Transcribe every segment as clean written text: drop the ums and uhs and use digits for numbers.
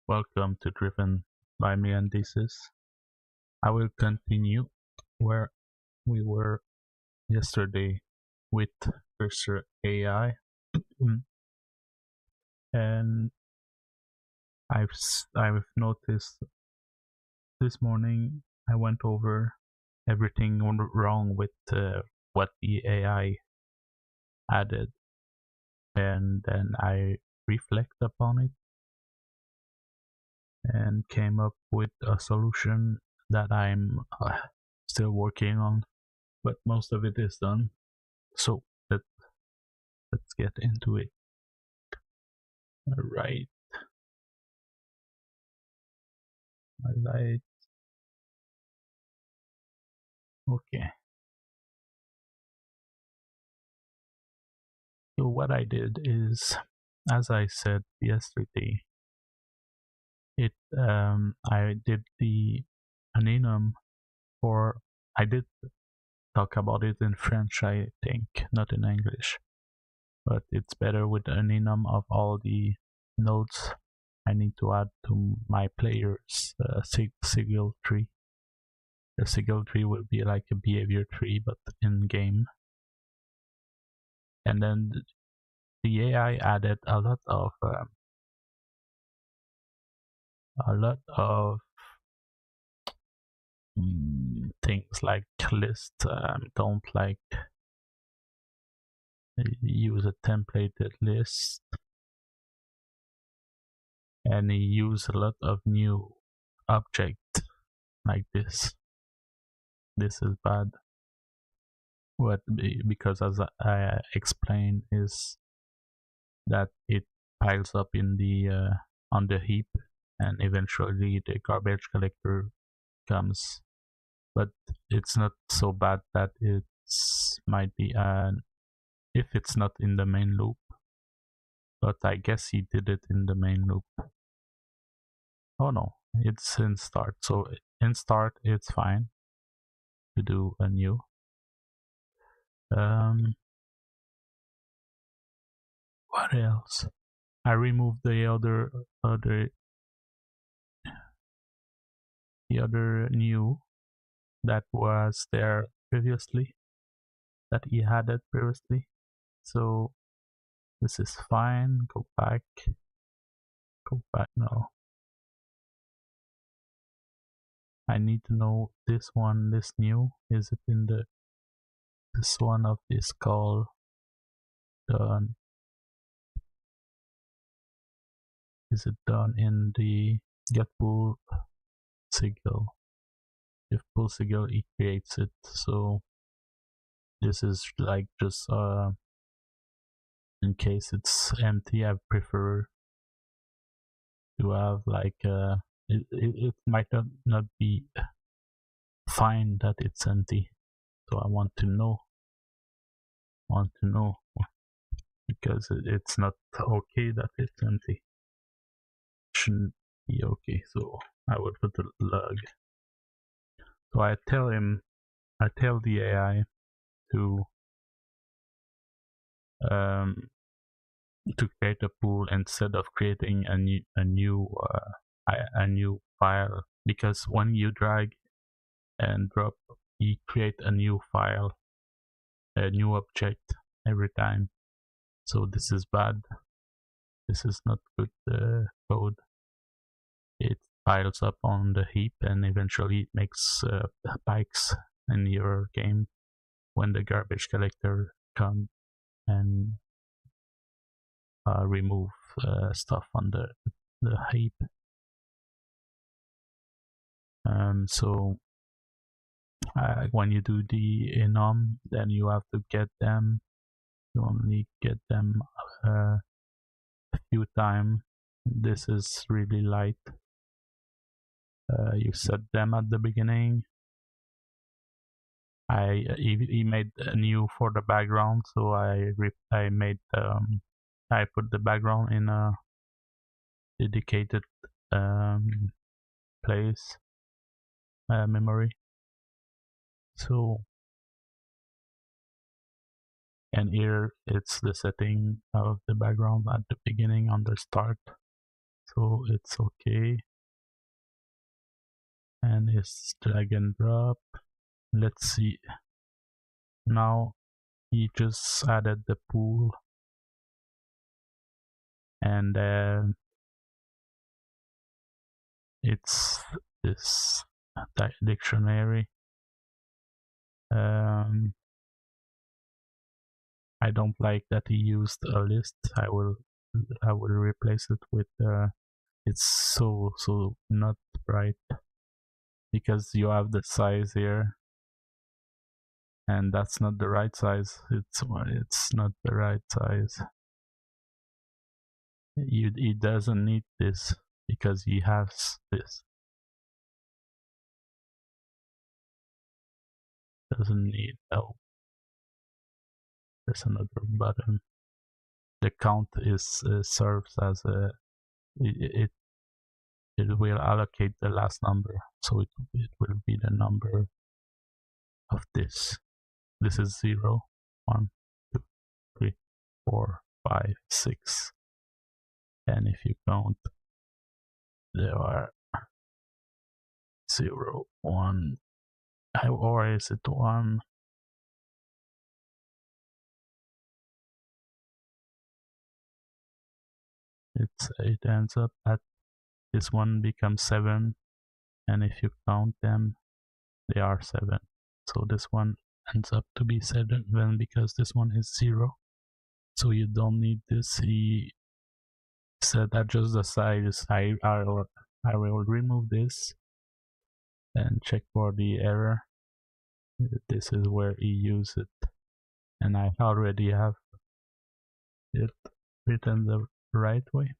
Welcome to Driven by Me and Thesis. I will continue where we were yesterday with Cursor AI, and I've noticed this morning I went over everything wrong with what the AI added, and then I reflect upon it and came up with a solution that I'm still working on, but most of it is done. So let's get into it. All right. Highlight. Okay. So what I did is, as I said yesterday, I did the Aninum I did talk about it in French, I think, not in English. But it's better with Aninum of all the nodes I need to add to my player's sigil tree. The sigil tree will be like a behavior tree, but in game. And then the AI added a lot of things like list. Don't like use a templated list, and he use a lot of new objects like this. This is bad. Because as I explained, is that it piles up in the on the heap, and eventually the garbage collector comes. But it's not so bad that it might be if it's not in the main loop. But I guess he did it in the main loop. Oh no, it's in start. So in start, it's fine to do a new. What else? I removed the other new that was there previously, that he had it previously. So this is fine. Go back. No. I need to know this one, this new. Is it in this one of this call done? Is it done in the get pull sigil? If pull sigil, it creates it. So this is like just in case it's empty, I prefer to have like it might not be fine that it's empty. So I want to know because it's not okay that it's empty. Shouldn't be okay. So I would put the log. So I tell the AI to create a pool instead of creating a new file, because when you drag and drop, you create a new file, a new object every time. So this is bad. This is not good code. It piles up on the heap and eventually it makes spikes in your game when the garbage collector comes and remove stuff on the heap. So when you do the enum, then you have to get them. You only get them a few times. This is really light. You set them at the beginning, he made a new for the background, so I put the background in a dedicated place memory. So, and here it's the setting of the background at the beginning on the start, so it's okay. And it's drag and drop. Let's see. Now he just added the pool, and it's this dictionary. I don't like that he used a list. I will replace it with it's so not right, because you have the size here, and that's not the right size. It's not the right size. He doesn't need this because he has this. Doesn't need. Oh, there's another button. The count is serves as a it will allocate the last number, so it will be the number of this. This is 0, 1, 2, 3, 4, 5, 6. And if you count, there are 0, 1, or is it 1? It ends up at this one becomes 7, and if you count them, they are 7. So this one ends up to be 7 because this one is 0. So you don't need this. He said adjust the size. I will remove this and check for the error. This is where he used it, and I already have it written the right way.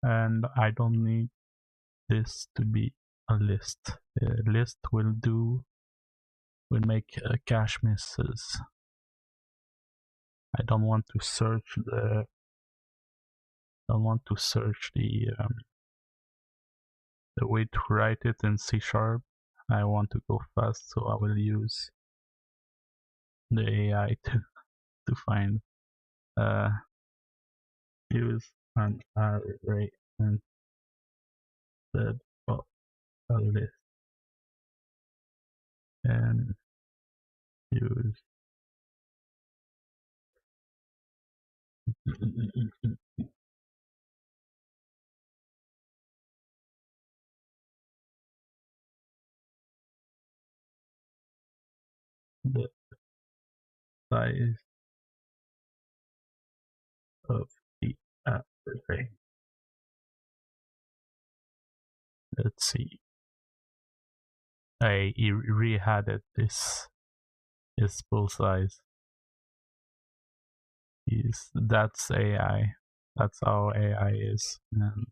And I don't need this to be a list. A list will make cache misses. I don't want to search the way to write it in C#. I want to go fast, so I will use the AI to find use an array instead of a list, and use the size of the array. Let's see. I re-added this full size. That's AI. That's how AI is, and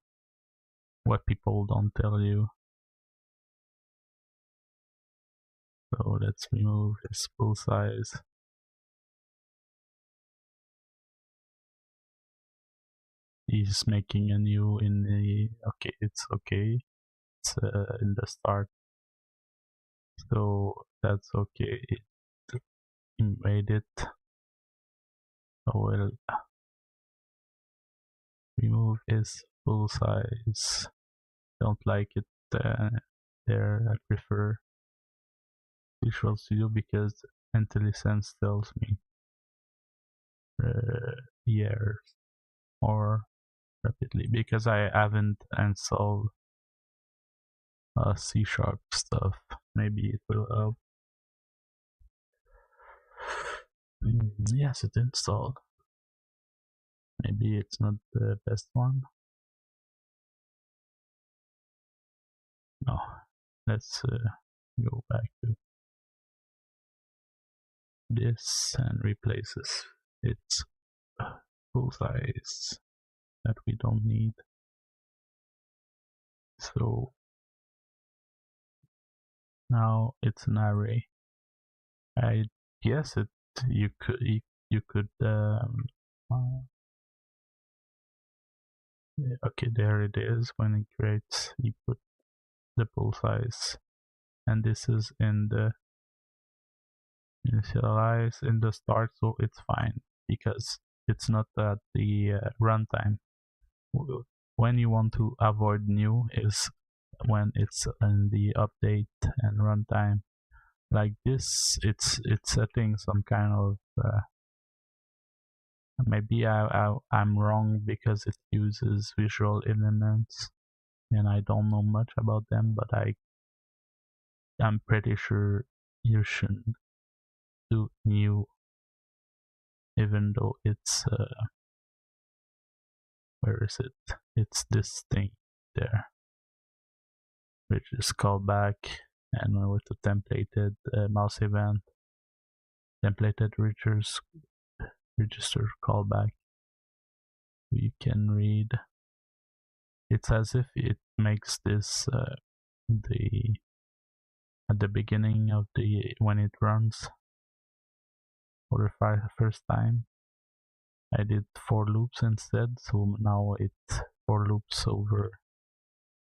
what people don't tell you. So let's remove his full size. He's making a new in the okay. It's okay. It's in the start, so that's okay. It made it. I will remove his full size. Don't like it there. I prefer Visual Studio because IntelliSense tells me errors more rapidly, because I haven't installed C# stuff. Maybe it will help. Yes, it installed. Maybe it's not the best one. No, let's go back to this and replace this. It's full size that we don't need. So Now it's an array. I guess it you could okay, there it is. When it creates, you put the pool size, and this is in the initialize in the start, so it's fine because it's not at the runtime. When you want to avoid new is when it's in the update and runtime. Like this, it's setting some kind of maybe I'm wrong because it uses visual elements and I don't know much about them, but I'm pretty sure you shouldn't do new, even though it's where is it? It's this thing there, which is callback, and with the templated mouse event, templated register callback. We can read. It's as if it makes this the at the beginning of the when it runs for the first time. I did for loops instead, so now it for loops over.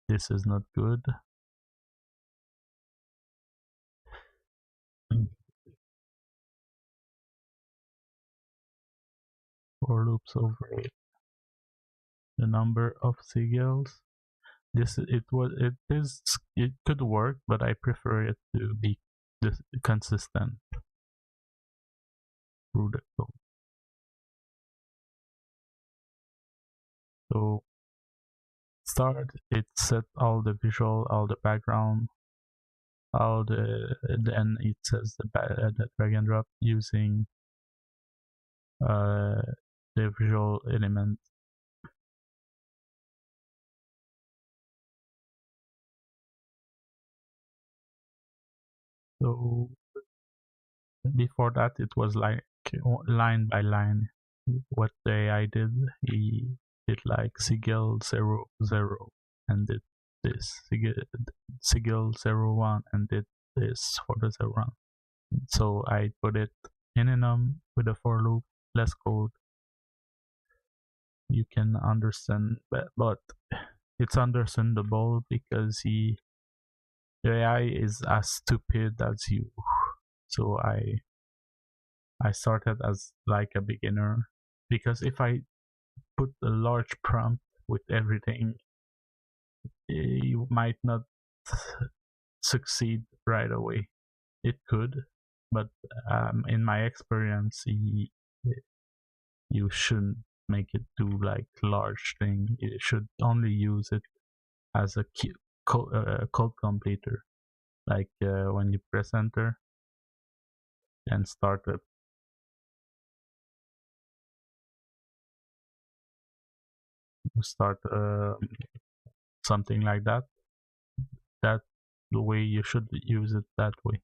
This is not good. For loops over the number of sigils. It could work, but I prefer it to be consistent through the code. So start, it set all the visual, all the background, then it says the drag and drop using the visual element. So before that, it was like line by line. What the AI did, he did like sigil 0, 0, and did this, sigil 0, 1, and did this for the 0, 1. So I put it in enum with a for loop, less code. You can understand, but it's understandable because the AI is as stupid as you. So I started as like a beginner because if I put a large prompt with everything, you might not succeed right away. It could, but in my experience, you shouldn't make it do like large thing. You should only use it as a code completer, like when you press enter and start up. Start something like that. That the way you should use it that way.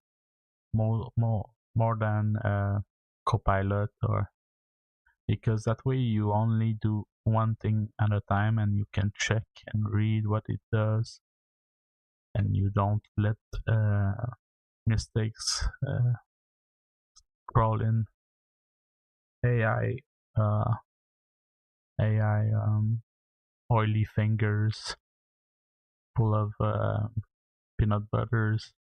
More than Copilot, or because that way you only do one thing at a time and you can check and read what it does, and you don't let mistakes crawl in. AI AI oily fingers full of peanut butters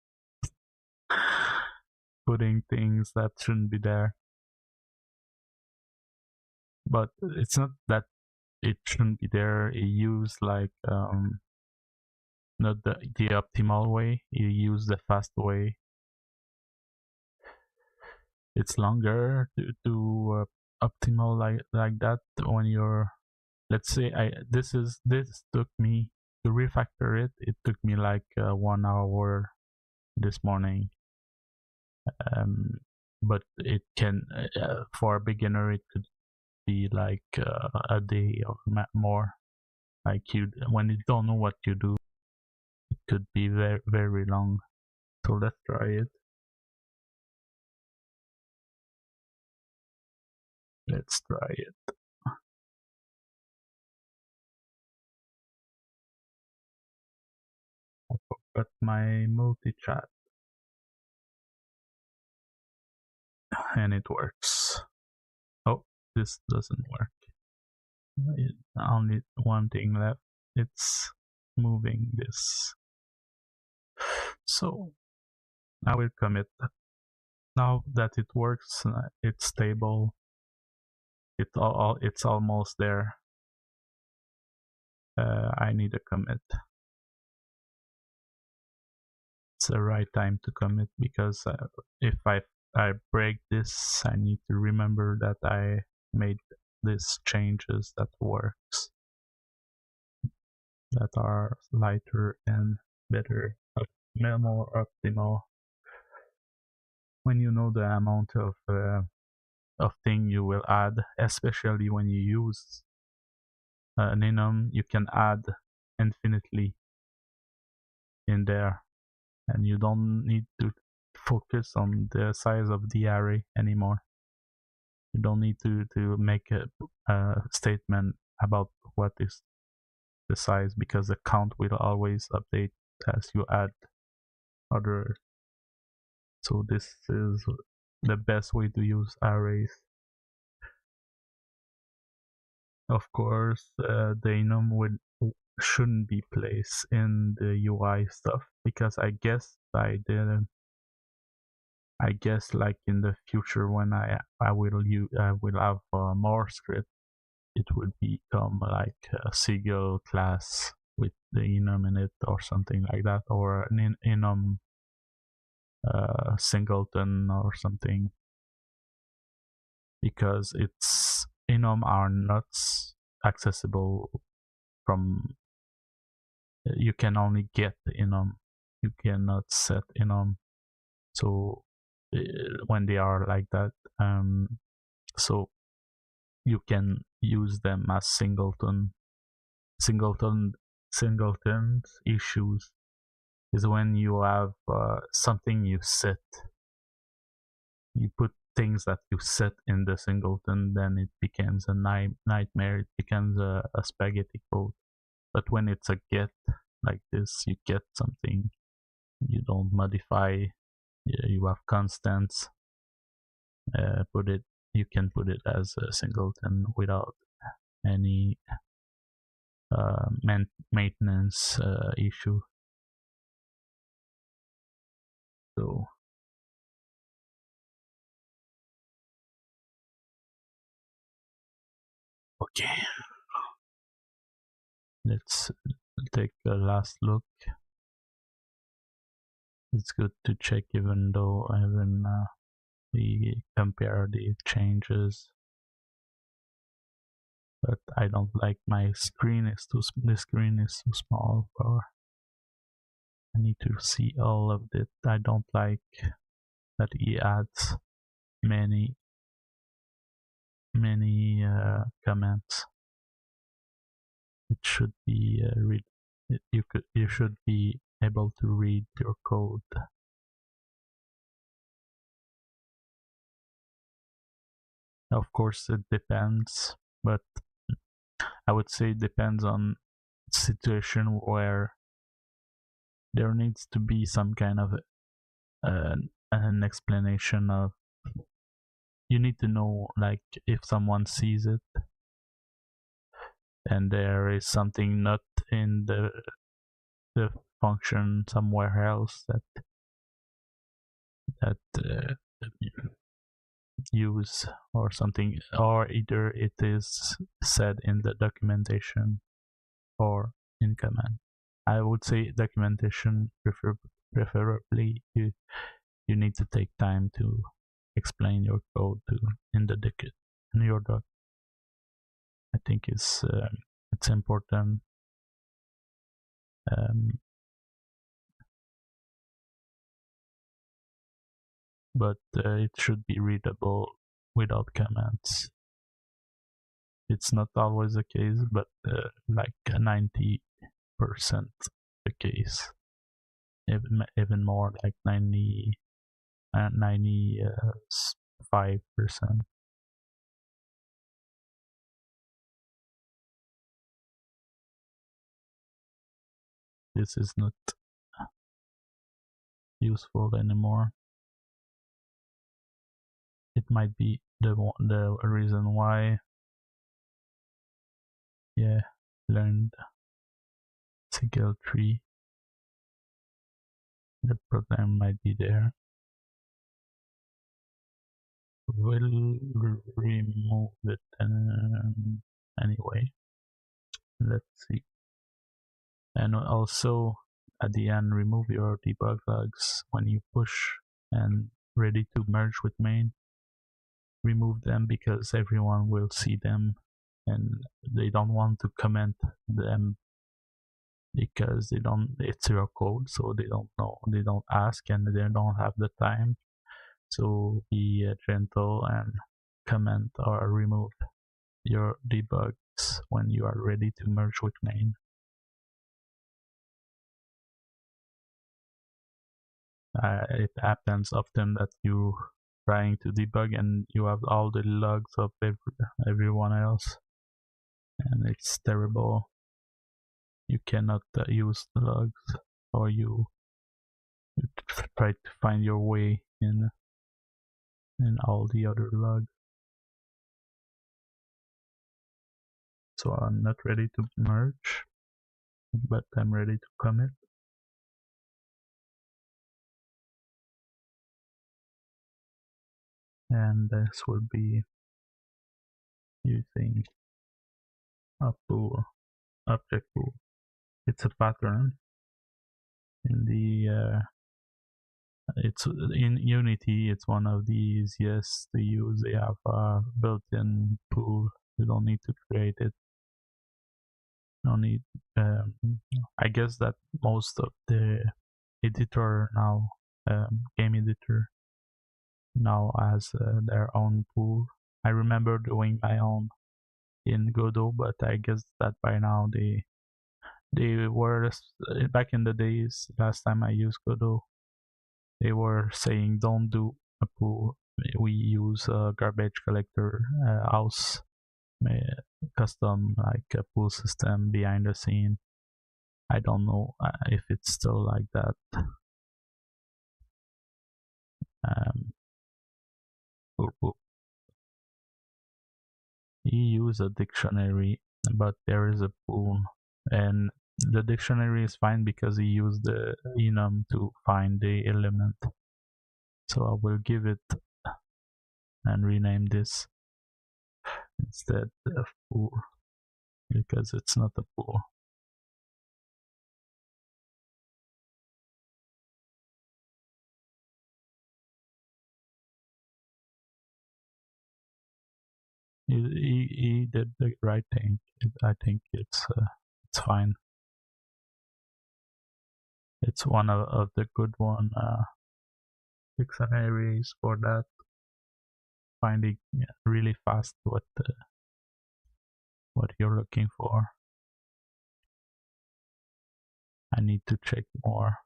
putting things that shouldn't be there. But it's not that it shouldn't be there. You use like not the optimal way. You use the fast way. It's longer to optimal like that when you're. Let's say this took me to refactor it. It took me like 1 hour this morning. But it can for a beginner it could be like a day or more. Like when you don't know what you do, it could be very very long. So let's try it. Let's try it. I forgot my multi chat. and it works. Oh, this doesn't work. Only one thing left. It's moving this. So I will commit. Now that it works, it's stable. It's almost there. I need a commit. It's the right time to commit because if I break this, I need to remember that I made these changes that works, that are lighter and better, more optimal. When you know the amount of thing you will add, especially when you use an enum, you can add infinitely in there, and you don't need to focus on the size of the array anymore. You don't need to make a statement about what is the size, because the count will always update as you add other. So this is the best way to use arrays. Of course, the enum shouldn't be placed in the UI stuff, because I guess like in the future when I will have more script, it would become like a Sigil class with the enum in it or something like that, or an enum singleton or something, because its enum are not accessible from. You can only get enum. You cannot set enum. So when they are like that, so you can use them as singleton. Singletons issues is when you have something you set. You put things that you set in the singleton, then it becomes a nightmare. It becomes a spaghetti code. But when it's a get like this, you get something. You don't modify. You have constants. You can put it as a singleton without any maintenance issue. So okay, let's take a last look. It's good to check, even though we compare the changes. But I don't like my screen is too. The screen is too small for. I need to see all of it. I don't like that he adds many comments. It should be read. You should be able to read your code. Of course, it depends, but I would say it depends on situation where there needs to be some kind of an explanation of. You need to know, like, if someone sees it and there is something not in the function somewhere else that use or something, or either it is said in the documentation or in command. I would say documentation preferably. You need to take time to explain your code in your doc. I think it's important. But it should be readable without comments. It's not always the case, but like 90% the case. Even more, like 95%. This is not useful anymore. it might be the reason why. Yeah, learned Sigil 3. The problem might be there. We'll remove it anyway. Let's see. And also at the end, remove your debug logs when you push and ready to merge with main. Remove them because everyone will see them and they don't want to comment them because it's your code, so they don't know, they don't ask, and they don't have the time. So be gentle and comment or remove your debugs when you are ready to merge with main. It happens often that you trying to debug and you have all the logs of everyone else, and it's terrible. You cannot use the logs, or you try to find your way in all the other logs. So I'm not ready to merge, but I'm ready to commit. And this will be using a pool, object pool. It's a pattern in the it's in Unity. It's one of the easiest to use. They have a built-in pool. You don't need to create it. No need. I guess that most of the editor now, game editor now has their own pool. I remember doing my own in Godot, but I guess that by now they were back in the days. Last time I used Godot, they were saying don't do a pool. We use a garbage collector house custom like a pool system behind the scene. I don't know if it's still like that. Pool. You use a dictionary, but there is a pool, and the dictionary is fine because he used the enum to find the element. So I will give it and rename this instead of pool because it's not a pool. He did the right thing. I think it's fine. It's one of the good one dictionaries for that, finding really fast what you're looking for. I need to check more.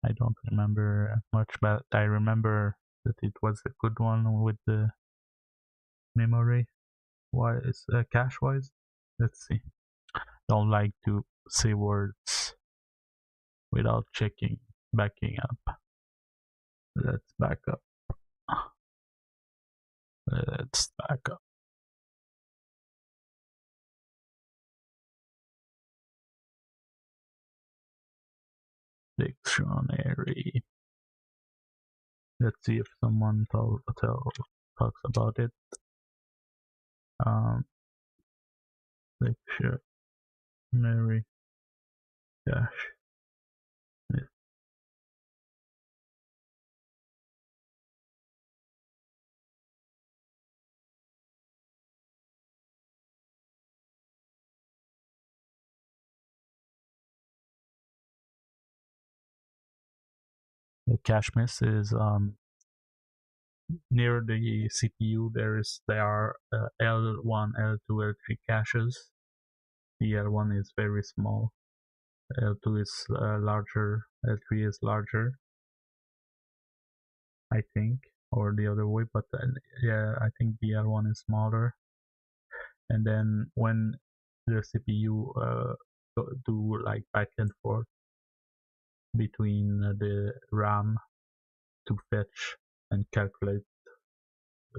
I don't remember much, but I remember that it was a good one with the memory. Why is cache wise? Let's see. Don't like to say words without checking, backing up. Let's back up. Let's back up. Dictionary. Let's see if someone talks about it. Dictionary cache. The cache miss is near the CPU. There are L1, L2, L3 caches. The L1 is very small. L2 is larger. L3 is larger, I think, or the other way. But yeah, I think the L1 is smaller. And then when the CPU do like back and forth between the RAM to fetch and calculate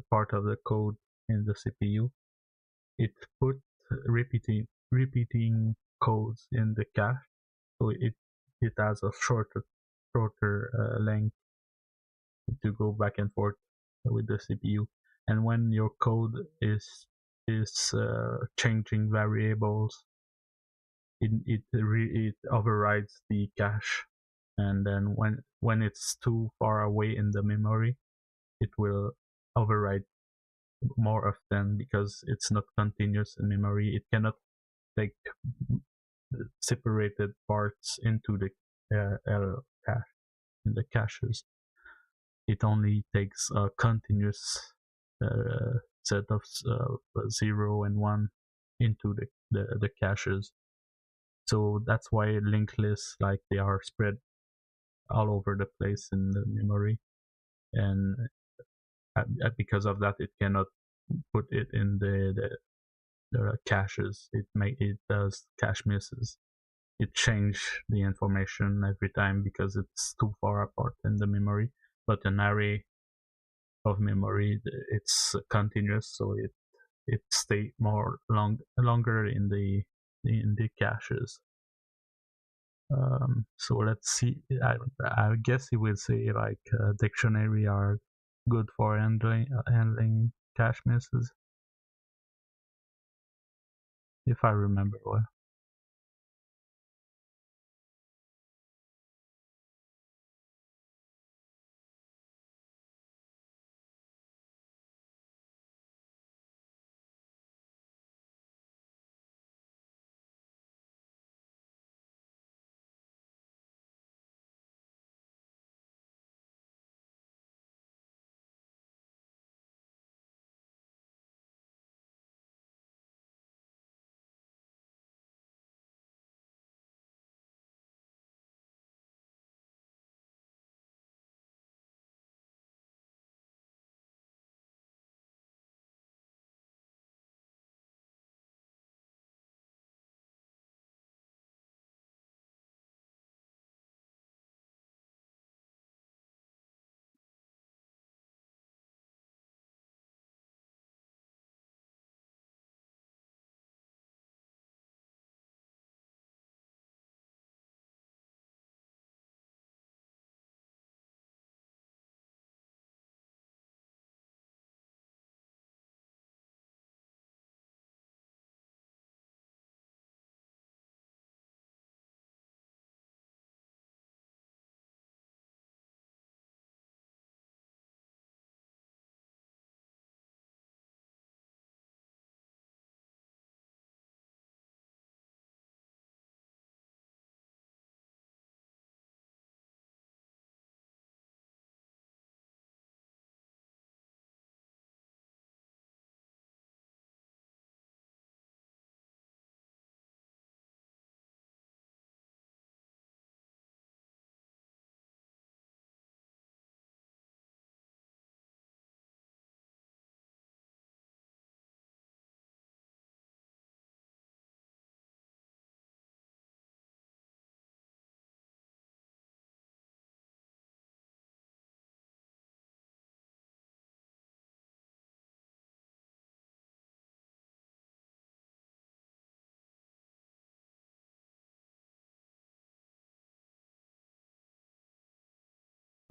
part of the code in the CPU. It put repeating codes in the cache, so it has a shorter length to go back and forth with the CPU. And when your code is changing variables, it overrides the cache, and then when it's too far away in the memory, it will override more often because it's not continuous in memory. It cannot take separated parts into the cache in the caches. It only takes a continuous set of 0 and 1 into the caches. So that's why linked lists, like, they are spread all over the place in the memory, and because of that, it cannot put it in the caches. It does cache misses. It change the information every time because it's too far apart in the memory. But an array of memory, it's continuous, so it stay longer in the caches. So let's see. I guess you will say, like, dictionary are good for handling cache misses, if I remember well.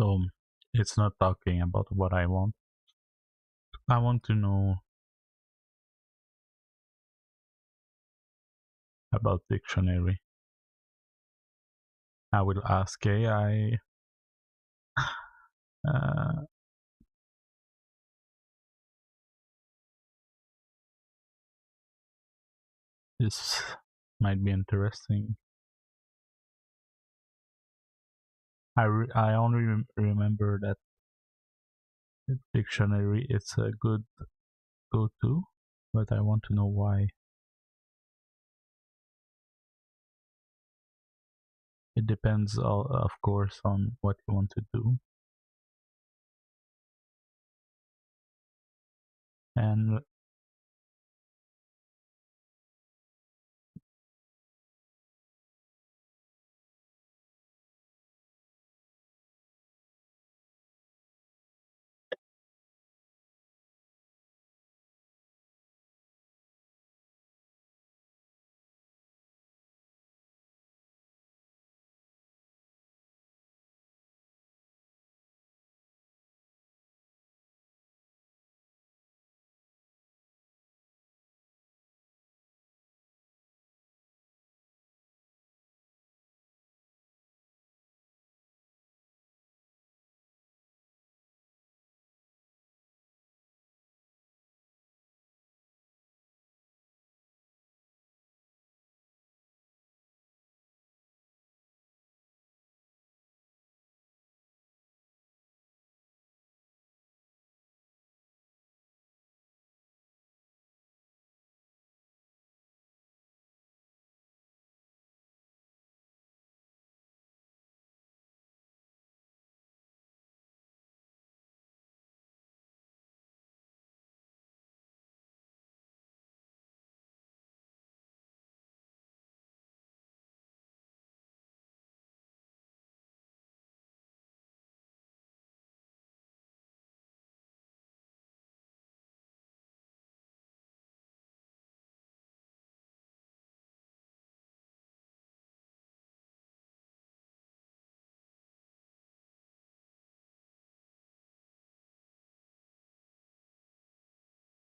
So it's not talking about what I want. I want to know about dictionary. I will ask AI. Uh, this might be interesting. I only remember that dictionary is a good go-to, but I want to know why. It depends, of course, on what you want to do. And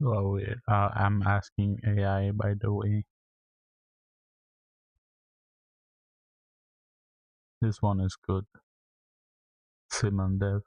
Oh, wait, I'm asking AI, by the way. This one is good. Simon Dev.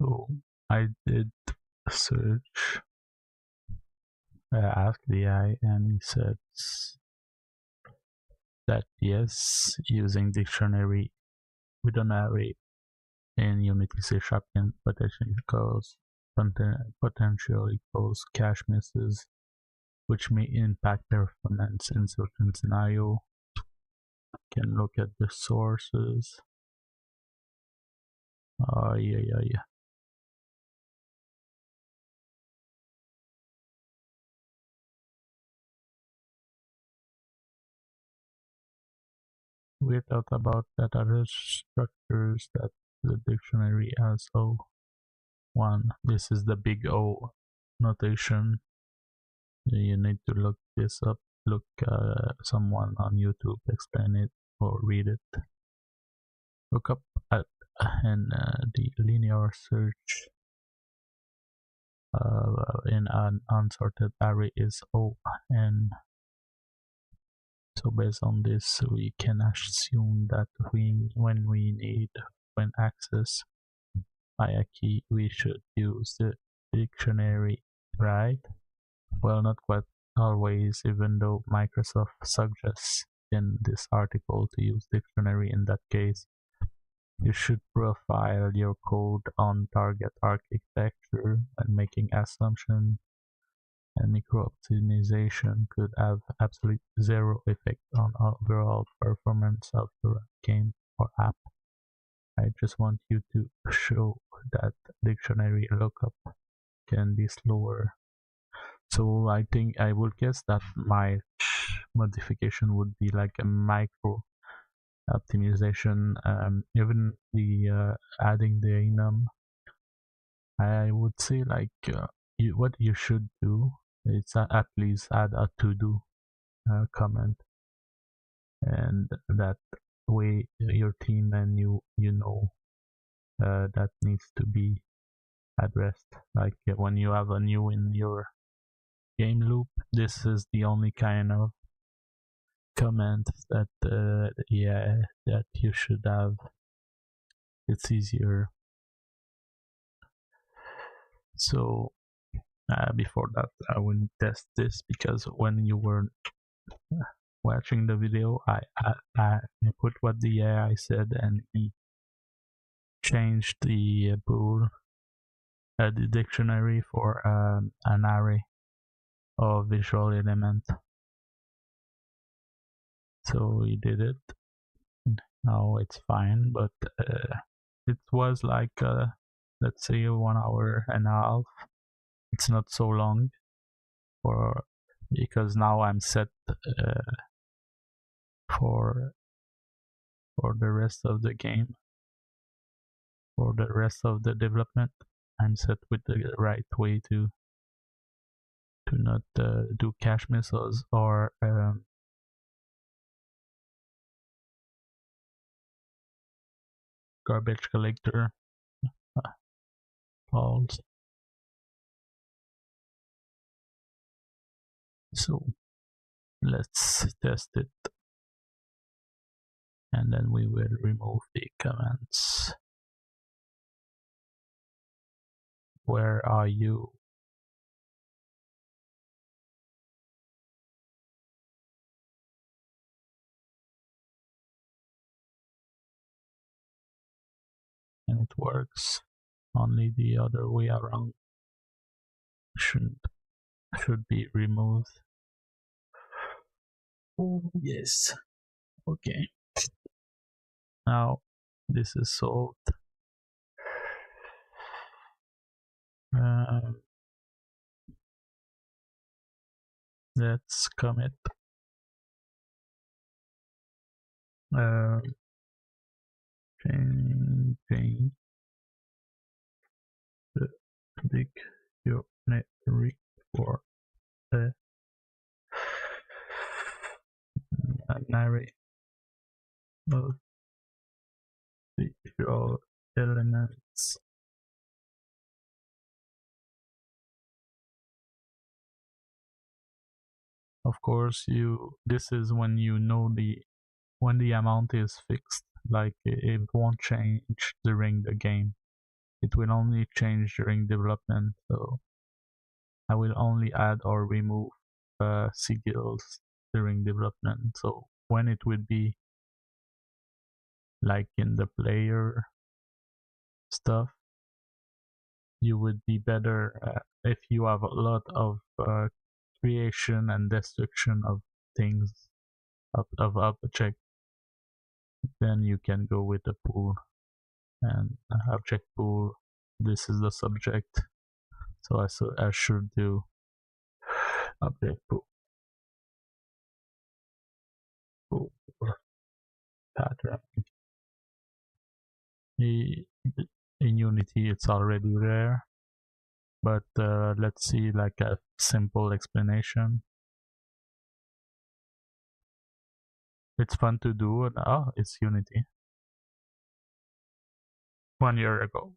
So I did a search. I asked the AI and he said that yes, using dictionary with an array in Unity C# can potentially cause cache misses, which may impact performance in certain scenarios. Can look at the sources. Yeah. We thought about that other structures that the dictionary has O1. This is the big O notation. You need to look this up. Look someone on YouTube explain it or read it. Look up at in the linear search in an unsorted array is O, and so based on this we can assume that when we need access by a key we should use the dictionary, right? Well, not quite always, even though Microsoft suggests in this article to use dictionary in that case. You should profile your code on target architecture when making assumptions, and micro-optimization could have absolutely zero effect on overall performance of your game or app. I just want you to show that dictionary lookup can be slower. So I think I would guess that my modification would be like a micro optimization. Even the adding the enum, I would say like what you should do is at least add a to do comment, and that way your team and you know that needs to be addressed. Like when you have a new in your game loop, this is the only kind of comment that that you should have. It's easier. So before that I wouldn't test this, because when you were watching the video I put what the AI said and he changed the bool the dictionary for an array of visual element. So he did it. Now it's fine, but it was like let's say 1 hour and a half. It's not so long for because now I'm set for the rest of the game. For the rest of the development, I'm set with the right way to not do cache misses or garbage collector faults. So let's test it, and then we will remove the comments. Where are you? And it works. Only the other way around should be removed. Oh yes. Okay. Now this is solved. Let's commit. Changing the dictionary for an array of visual elements. Of course, this is when you know when the amount is fixed, like it won't change during the game. it will only change during development. So I will only add or remove sigils during development. So when it will be like in the player stuff, you would be better if you have a lot of creation and destruction of things of object, then you can go with the pool and object pool. This is the subject, so I should do object pool, pool pattern. In Unity it's already there, but let's see like a simple explanation. It's fun to do. Oh, it's Unity. 1 year ago.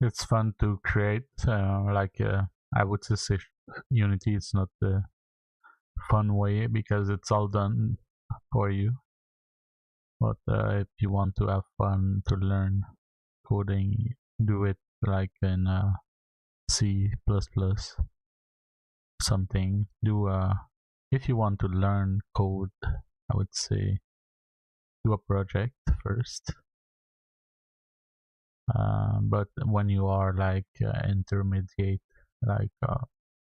it's fun to create. I would say Unity is not the fun way because it's all done for you. But if you want to have fun to learn coding, do it like in C++, something. If you want to learn code, I would say do a project first. But when you are like intermediate, like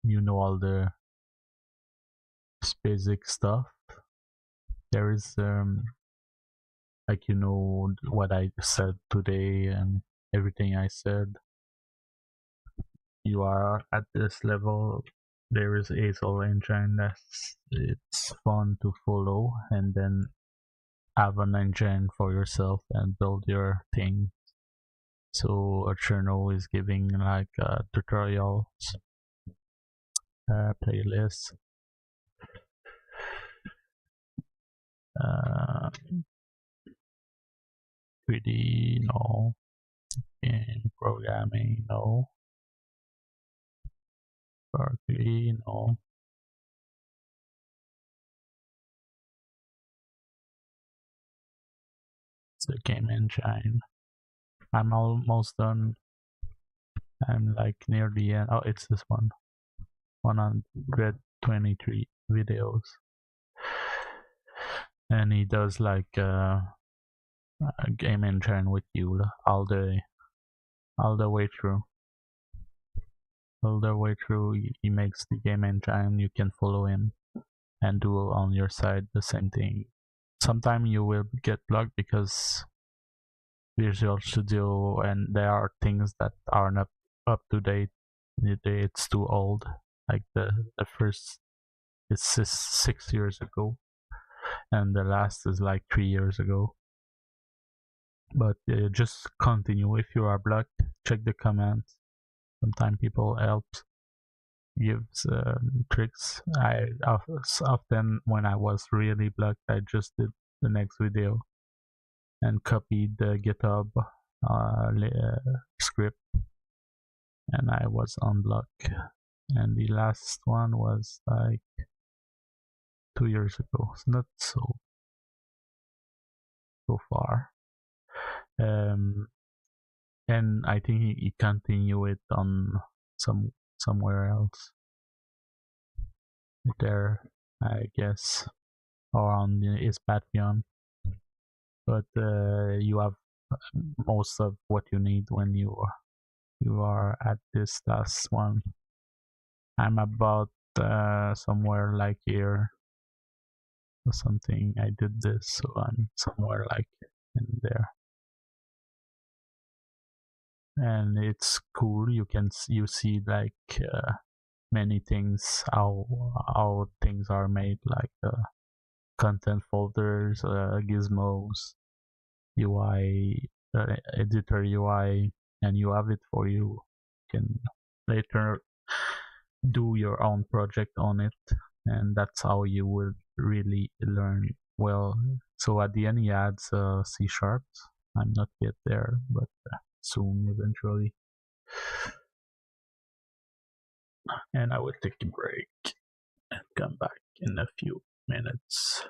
you know all the basic stuff, there is like you know what I said today and everything I said. You are at this level. There is Hazel engine it's fun to follow, and then have an engine for yourself and build your thing. So Cherno is giving like tutorials, playlists, 3D no, in programming no, Berkeley no. It's the game engine. I'm almost done. I'm like near the end. Oh, it's this one. 123 videos. And he does like a game engine with you all the way through. All the way through, he makes the game engine. You can follow him and do on your side the same thing. Sometimes you will get blocked because Visual Studio and there are things that are not up to date. It's too old. Like the first is 6 years ago, and the last is like 3 years ago. But just continue. If you are blocked, check the comments. Sometimes people helps, gives tricks. I often when I was really blocked, I just did the next video and copied the GitHub script, and I was unblocked. And the last one was like 2 years ago. It's not so far. And I think he continue it on somewhere else there, I guess, or on his Patreon. But you have most of what you need when you are at this last one. I'm about somewhere like here or something. I did this, so I'm somewhere like in there. And it's cool. You see like many things, how things are made, like content folders, gizmos, UI, editor UI, and you have it for you. You can later do your own project on it, and that's how you will really learn well. So at the end he adds C#. I'm not yet there, but soon eventually. And I will take a break and come back in a few minutes.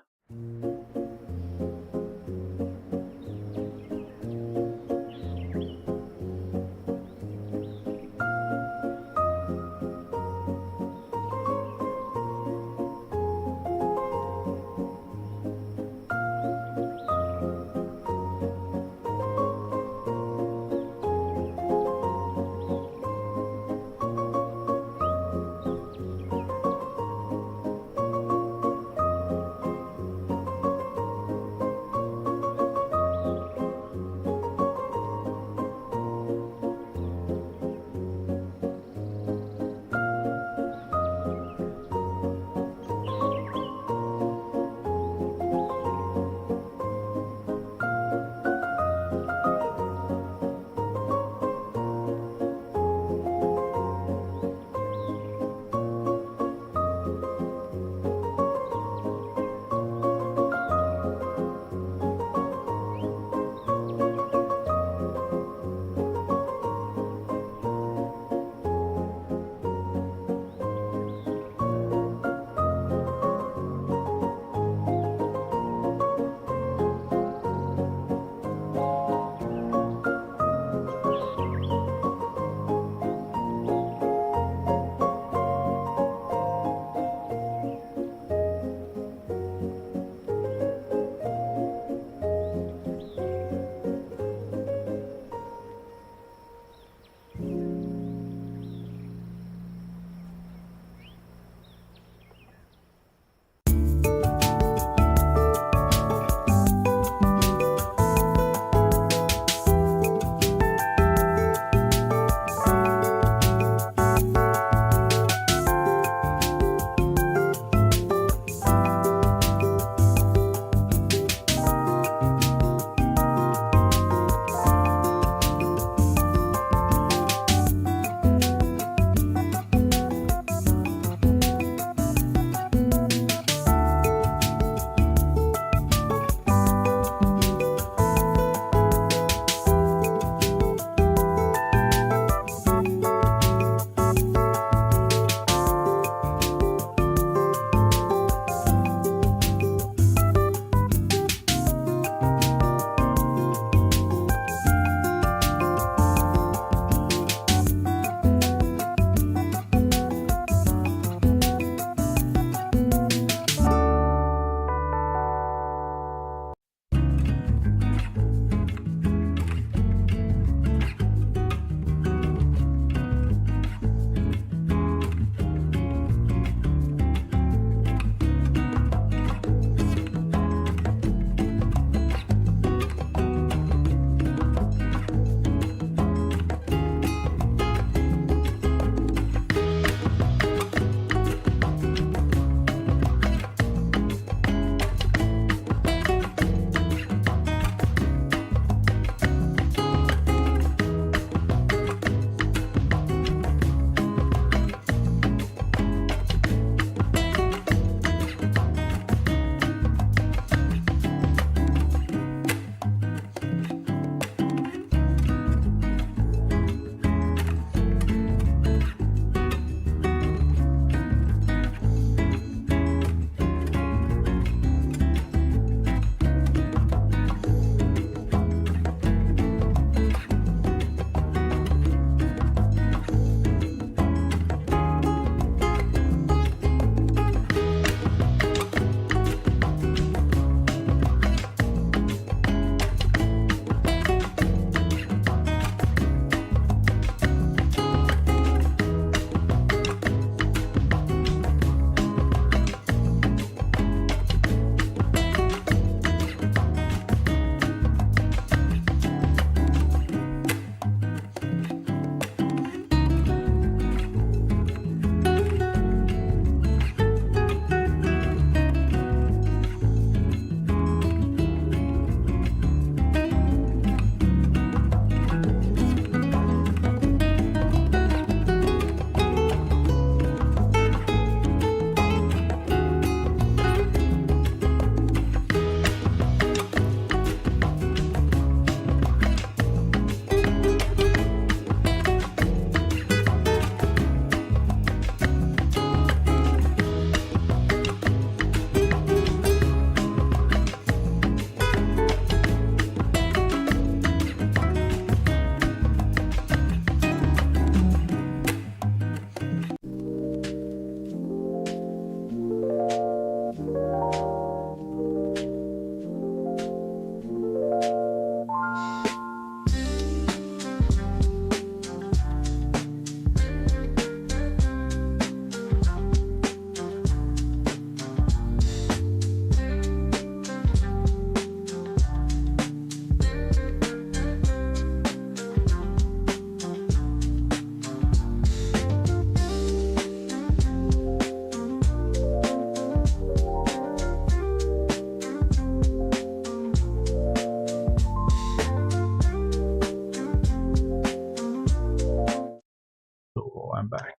I'm back.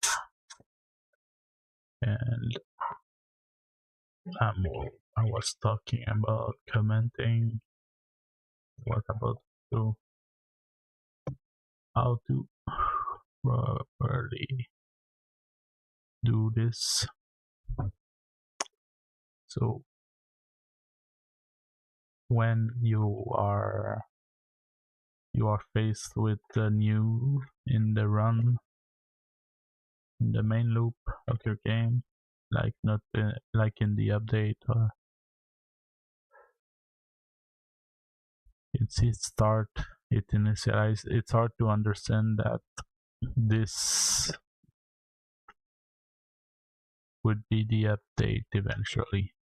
And I was talking about commenting. What about how to properly do this? So when you are faced with the new in the run, in the main loop of your game, like not like in the update, or it start, it initialize. It's hard to understand that this would be the update eventually.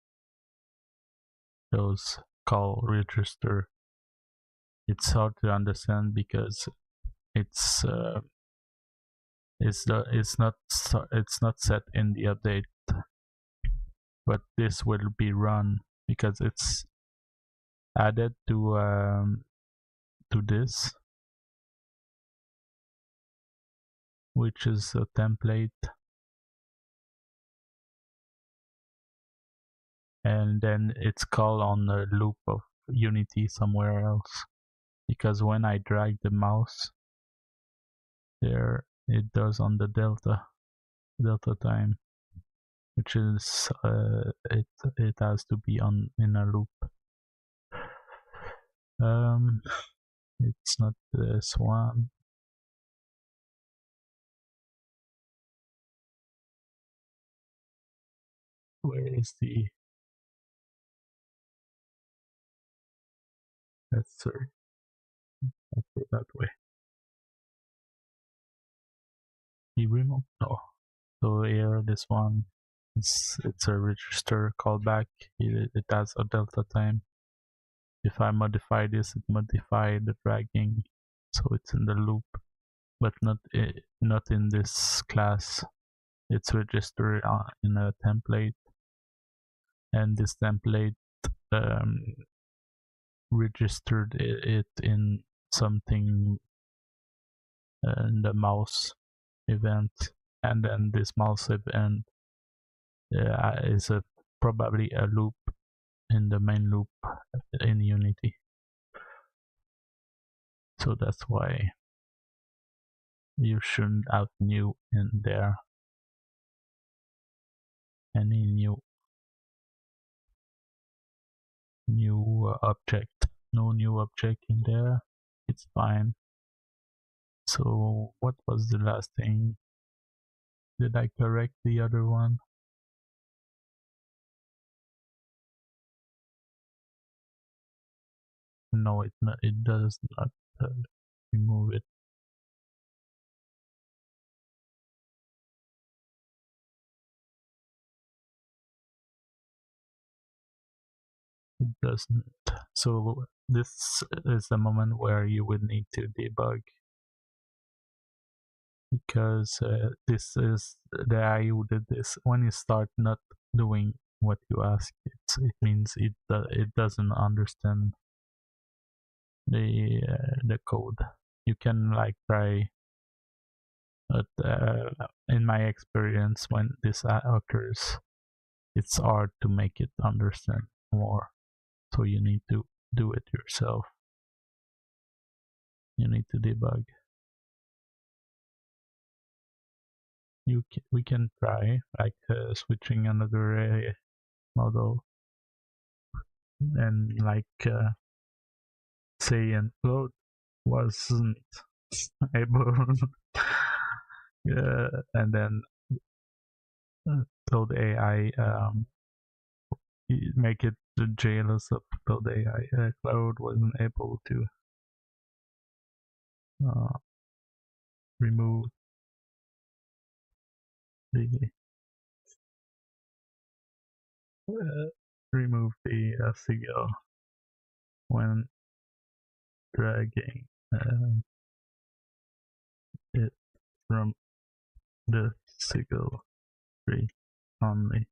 Those call register. It's hard to understand because it's not set in the update, but this will be run because it's added to this, which is a template, and then it's called on the loop of Unity somewhere else, because when I drag the mouse there, it does on the delta time, which is it has to be on in a loop. It's not this one. Where is the? Let's search. Let's go that way. The remote? No. So here, this one, it's a register callback. It has a delta time. If I modify this, it modify the dragging, so it's in the loop, but not in this class. It's registered in a template, and this template registered it in something in the mouse event, and then this mouse event is probably a loop in the main loop in Unity. So that's why you shouldn't have new in there. Any new object, no new object in there, it's fine. So what was the last thing? Did I correct the other one? No, it does not remove it. It doesn't. So this is the moment where you would need to debug, because this is the AI who did this. When you start not doing what you ask, it means it doesn't understand the code. You can like try, but in my experience, when this occurs, it's hard to make it understand more. So you need to do it yourself. You need to debug. We can try like switching another model, and like say Claude wasn't able and then Claude AI make it jealous of Claude AI. Claude wasn't able to remove the sigil when dragging it from the sigil tree only.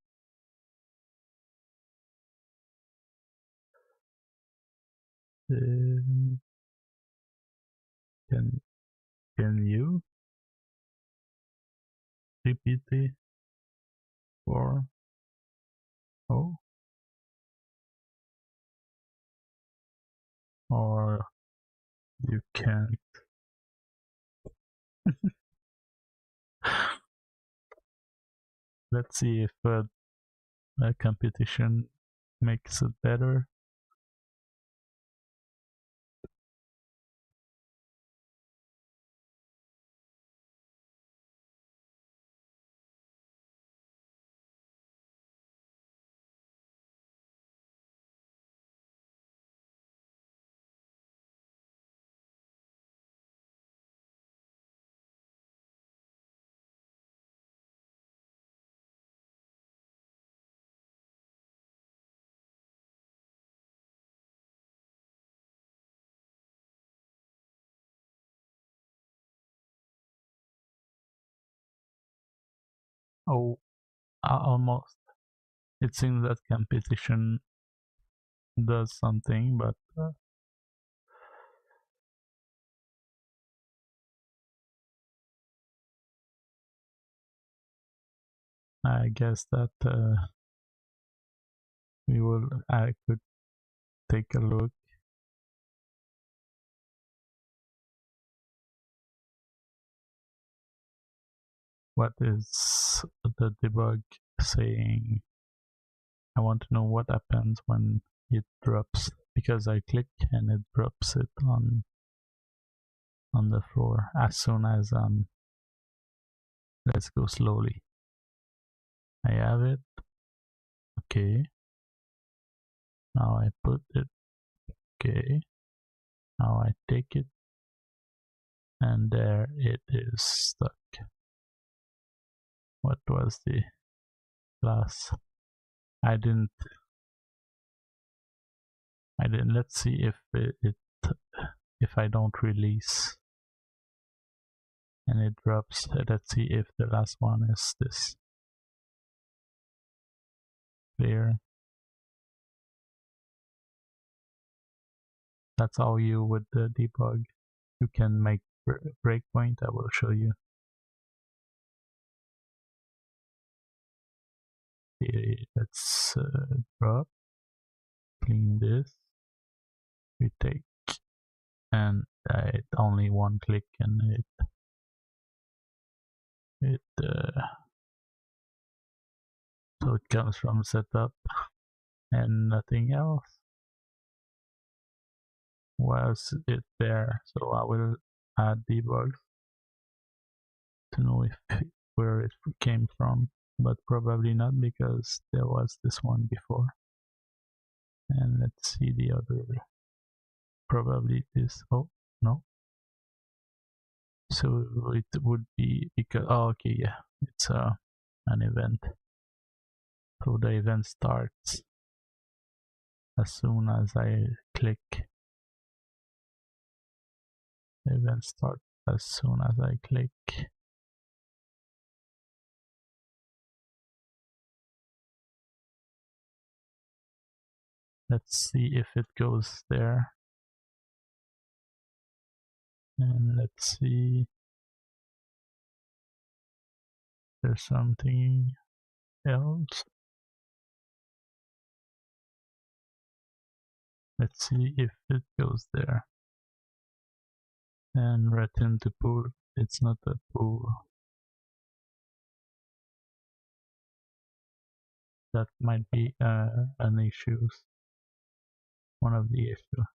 Can you? GPT or oh, or you can't. Let's see if a competition makes it better. Oh, almost. It seems that competition does something, but I guess that I could take a look. What is the debug saying? I want to know what happens when it drops, because I click and it drops it on the floor as soon as let's go slowly. I have it. Okay. Now I put it. Okay. Now I take it, and there it is stuck. What was the class? I didn't. Let's see if if I don't release and it drops. Let's see if the last one is this. Clear. That's how you would debug. You can make breakpoint. I will show you. Okay, let's drop, clean this, retake, and it only one click and it so it comes from setup and nothing else. Was it there? So I will add debug to know if where it came from, but probably not because there was this one before. And let's see the other. Probably this. Oh no. So it would be because okay, yeah, it's an event. So the event starts as soon as I click. The event starts as soon as I click. Let's see if it goes there. And let's see. There's something else. Let's see if it goes there. And return to pool. It's not a pool. That might be an issue. One of the issues.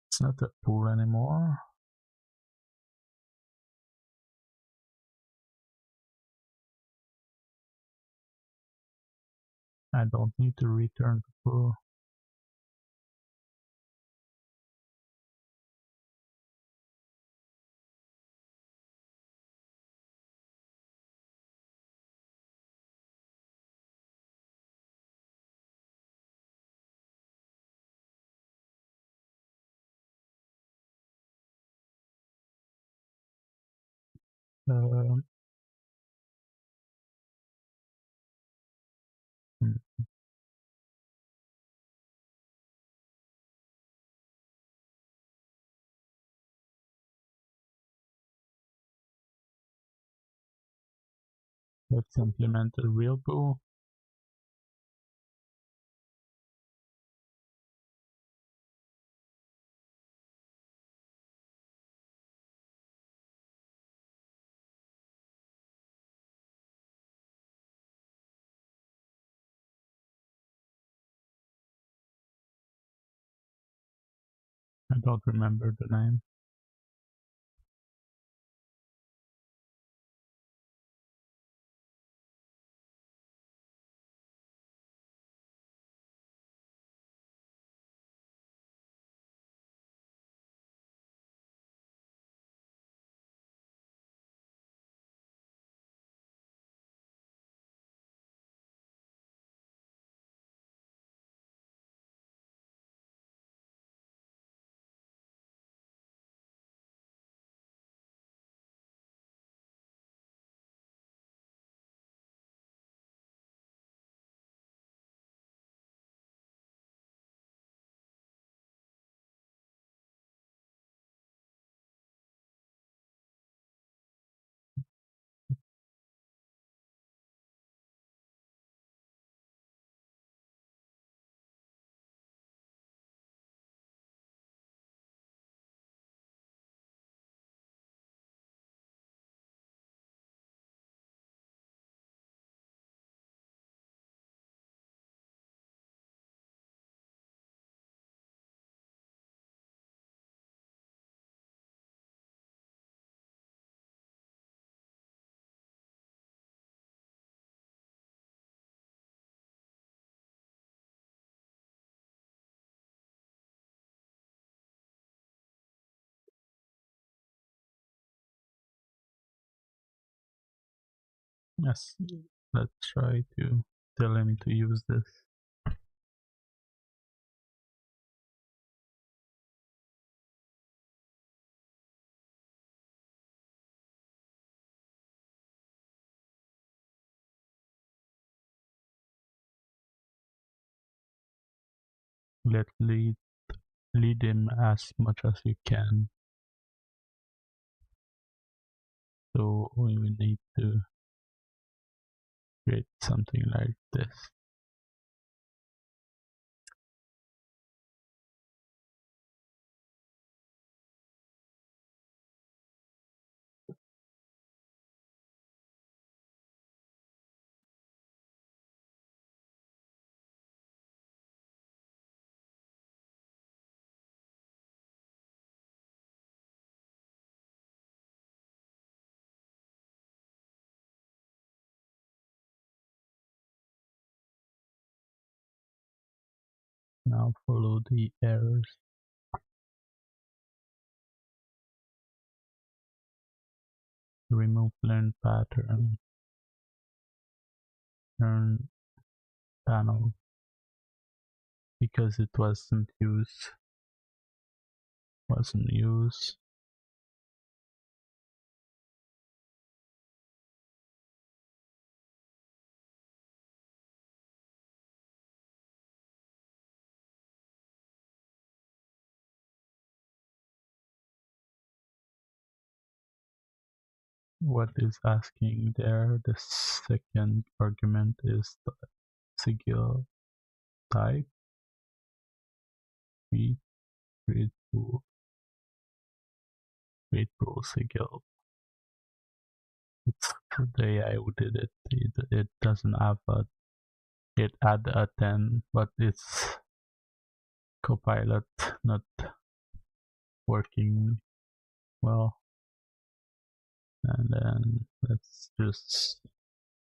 It's not a pool anymore. I don't need to return to pool. Um, hmm. Let's implement a real pool. I don't remember the name. Yes, let's try to tell him to use this. Let's lead him as much as you can. So we will need to create something like this. Now follow the errors. Remove learn pattern. Learn panel. Because it wasn't used. What is asking there? The second argument is the sigil type. Create pool sigil. It's the AI who did it. It doesn't have it had a 10, but it's Copilot not working well. And then let's just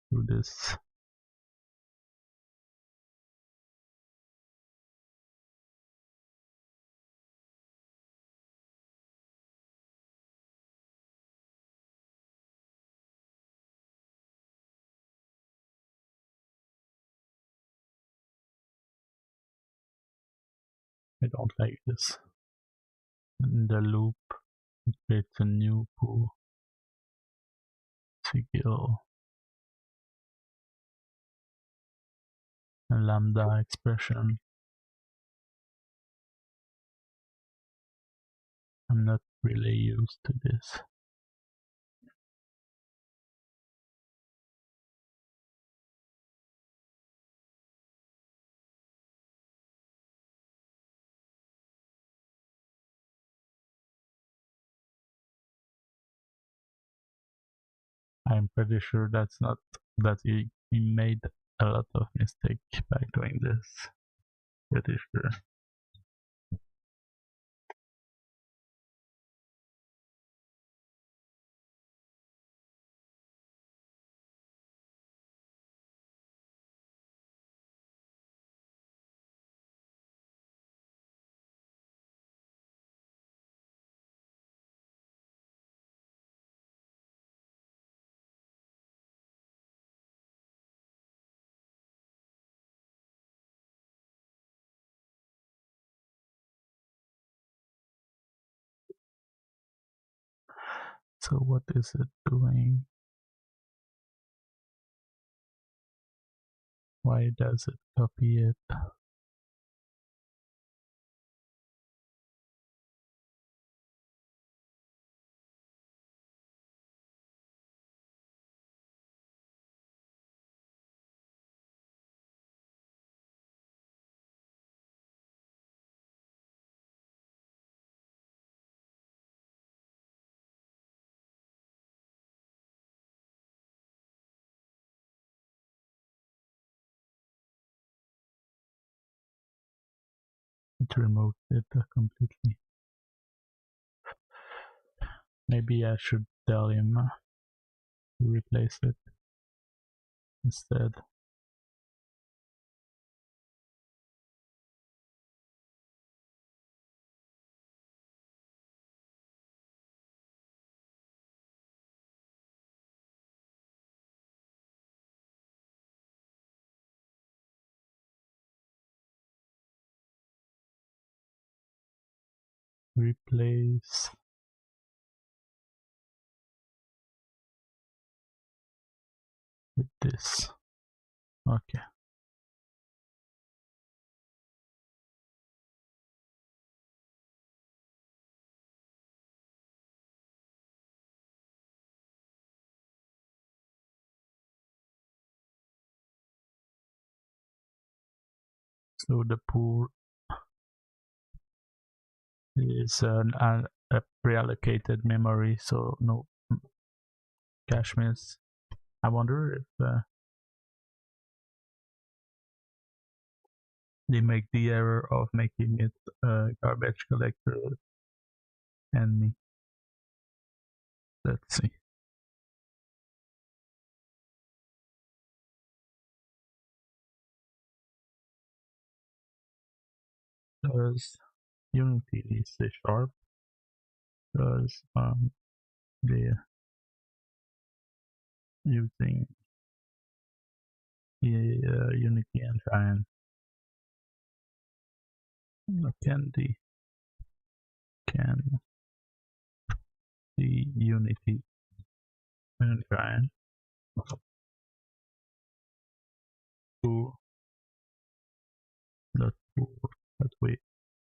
do this. I don't like this. In the loop, it creates a new pool. Sigil. A lambda expression. I'm not really used to this. I'm pretty sure that's not that he made a lot of mistake by doing this. Pretty sure. So what is it doing? Why does it copy it? It removed it completely. Maybe I should tell him to replace it instead. Replace with this. Okay. So the pool is a pre-allocated memory, so no cache miss. I wonder if they make the error of making it a garbage collector and me. Let's see. Does Unity C sharp? Does the using the Unity engine can the Unity engine to not pool that way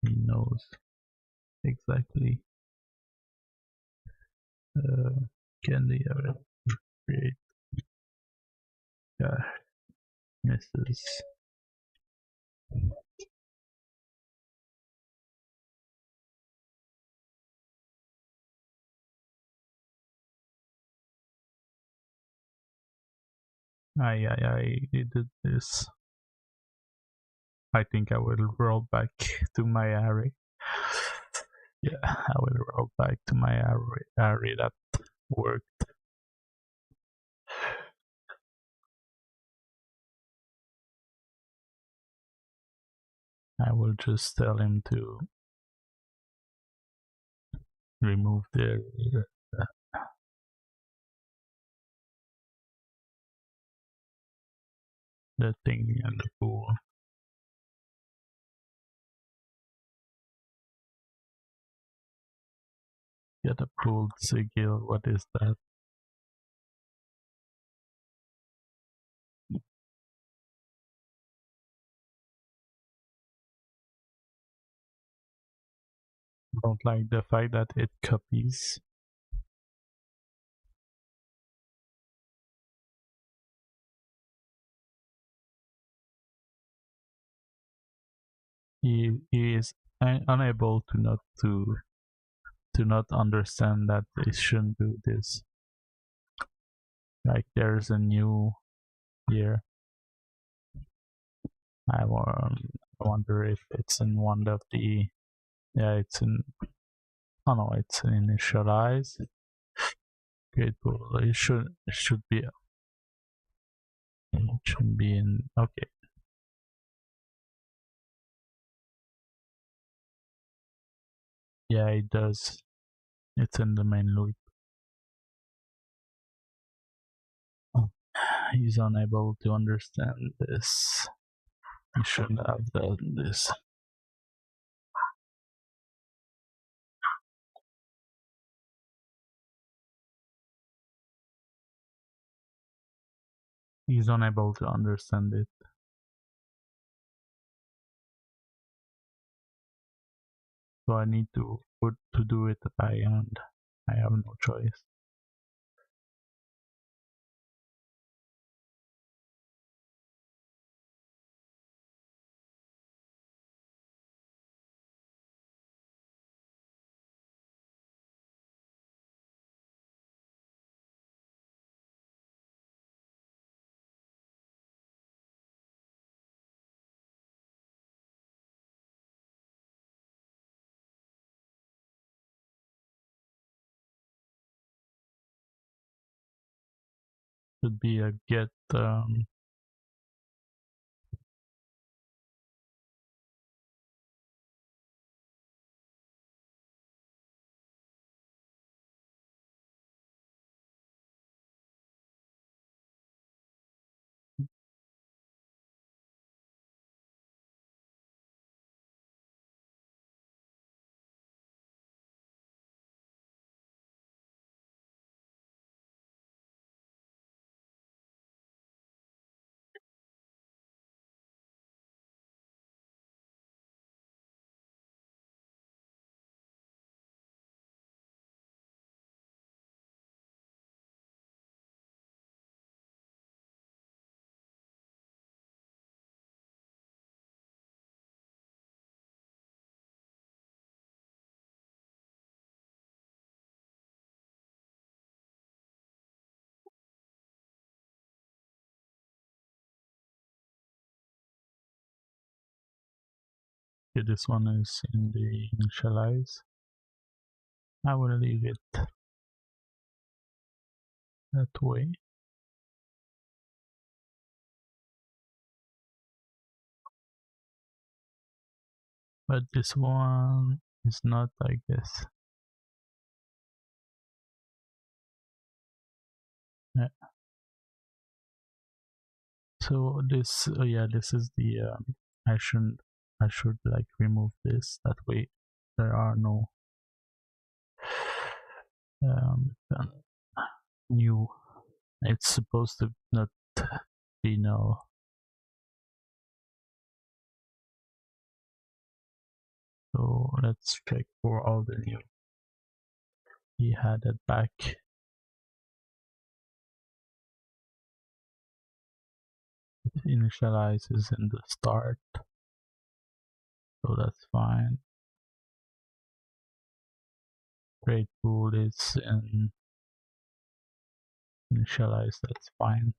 he knows exactly can the create misses. I did this. I think I will roll back to my array. Yeah, I will roll back to my array that worked. I will just tell him to remove the thing and the pool. Get a pooled sigil. What is that? Don't like the fact that it copies. He is unable to not understand that they shouldn't do this. Like there's a new here. I wonder if it's in one of the, yeah, it's in, oh no, it's initialize. Great pool. It should be, it should be in, okay. Yeah, it does. It's in the main loop. He's unable to understand this. He shouldn't have done this. He's unable to understand it. So I need to do it by hand. I have no choice. Should be a get okay, this one is in the initialize. I will leave it that way. But this one is not, I guess. Yeah. So this, yeah, this is the. I should like remove this. That way, there are no new. It's supposed to not be null. So let's check for all the new. He had it back. Initialize is in the start, so that's fine. Create pool is in initialize, that's fine.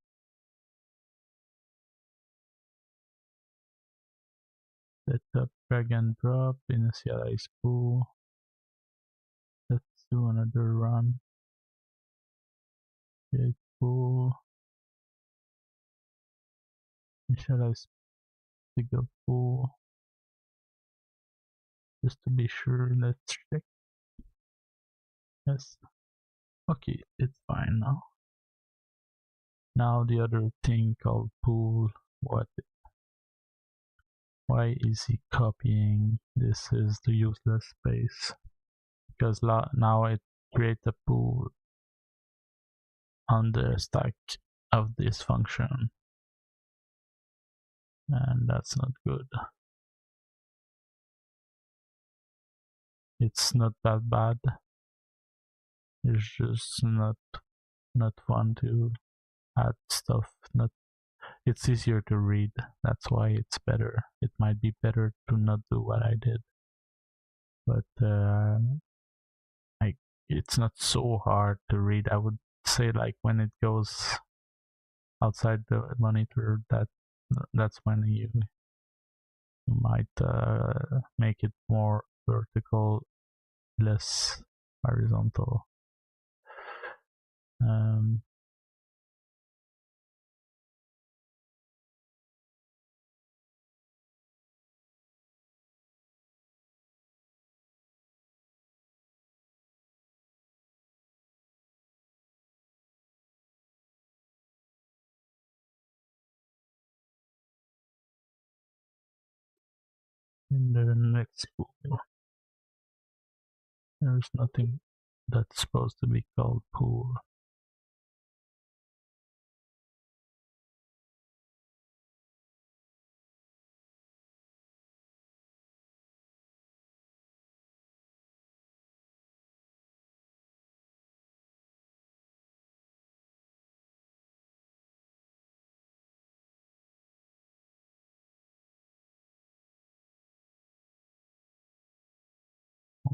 Set up drag and drop, initialize pool. Let's do another run. Create pool. Initialize bigger pool. Just to be sure, let's check. Yes. Okay, it's fine now. Now the other thing called pool. Why is he copying? This is the useless space. Because now it creates a pool on the stack of this function. And that's not good. It's not that bad. It's just not fun to add stuff. It's easier to read. That's why it's better. It might be better to not do what I did, but it's not so hard to read. I would say like when it goes outside the monitor, that's when you might make it more vertical, less horizontal. Um, in the next pool, there's nothing that's supposed to be called pool.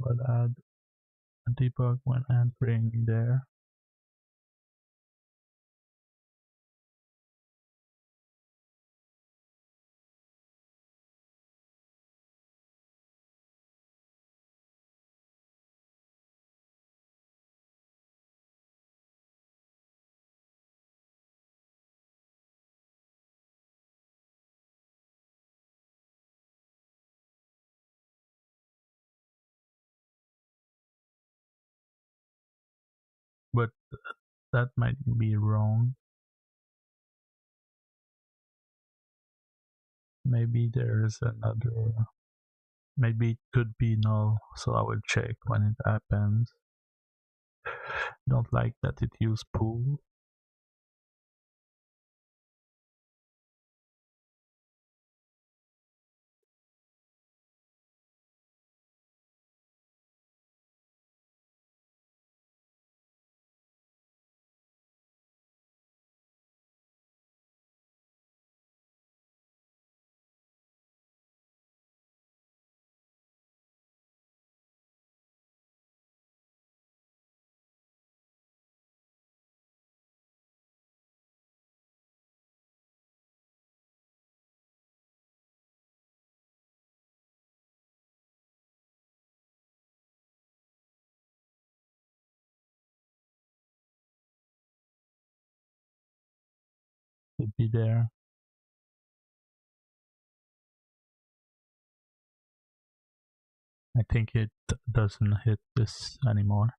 I'll add a debug when entering there. But that might be wrong. Maybe there's another. Maybe it could be null, so I will check when it happens. Don't like that it used pool. Could be there. I think it doesn't hit this anymore.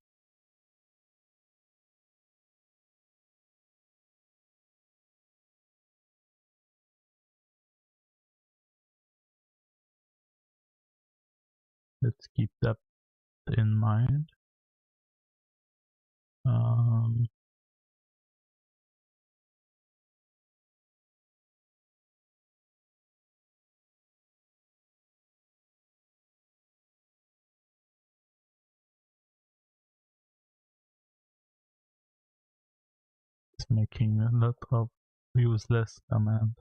Let's keep that in mind. It's making a lot of useless command.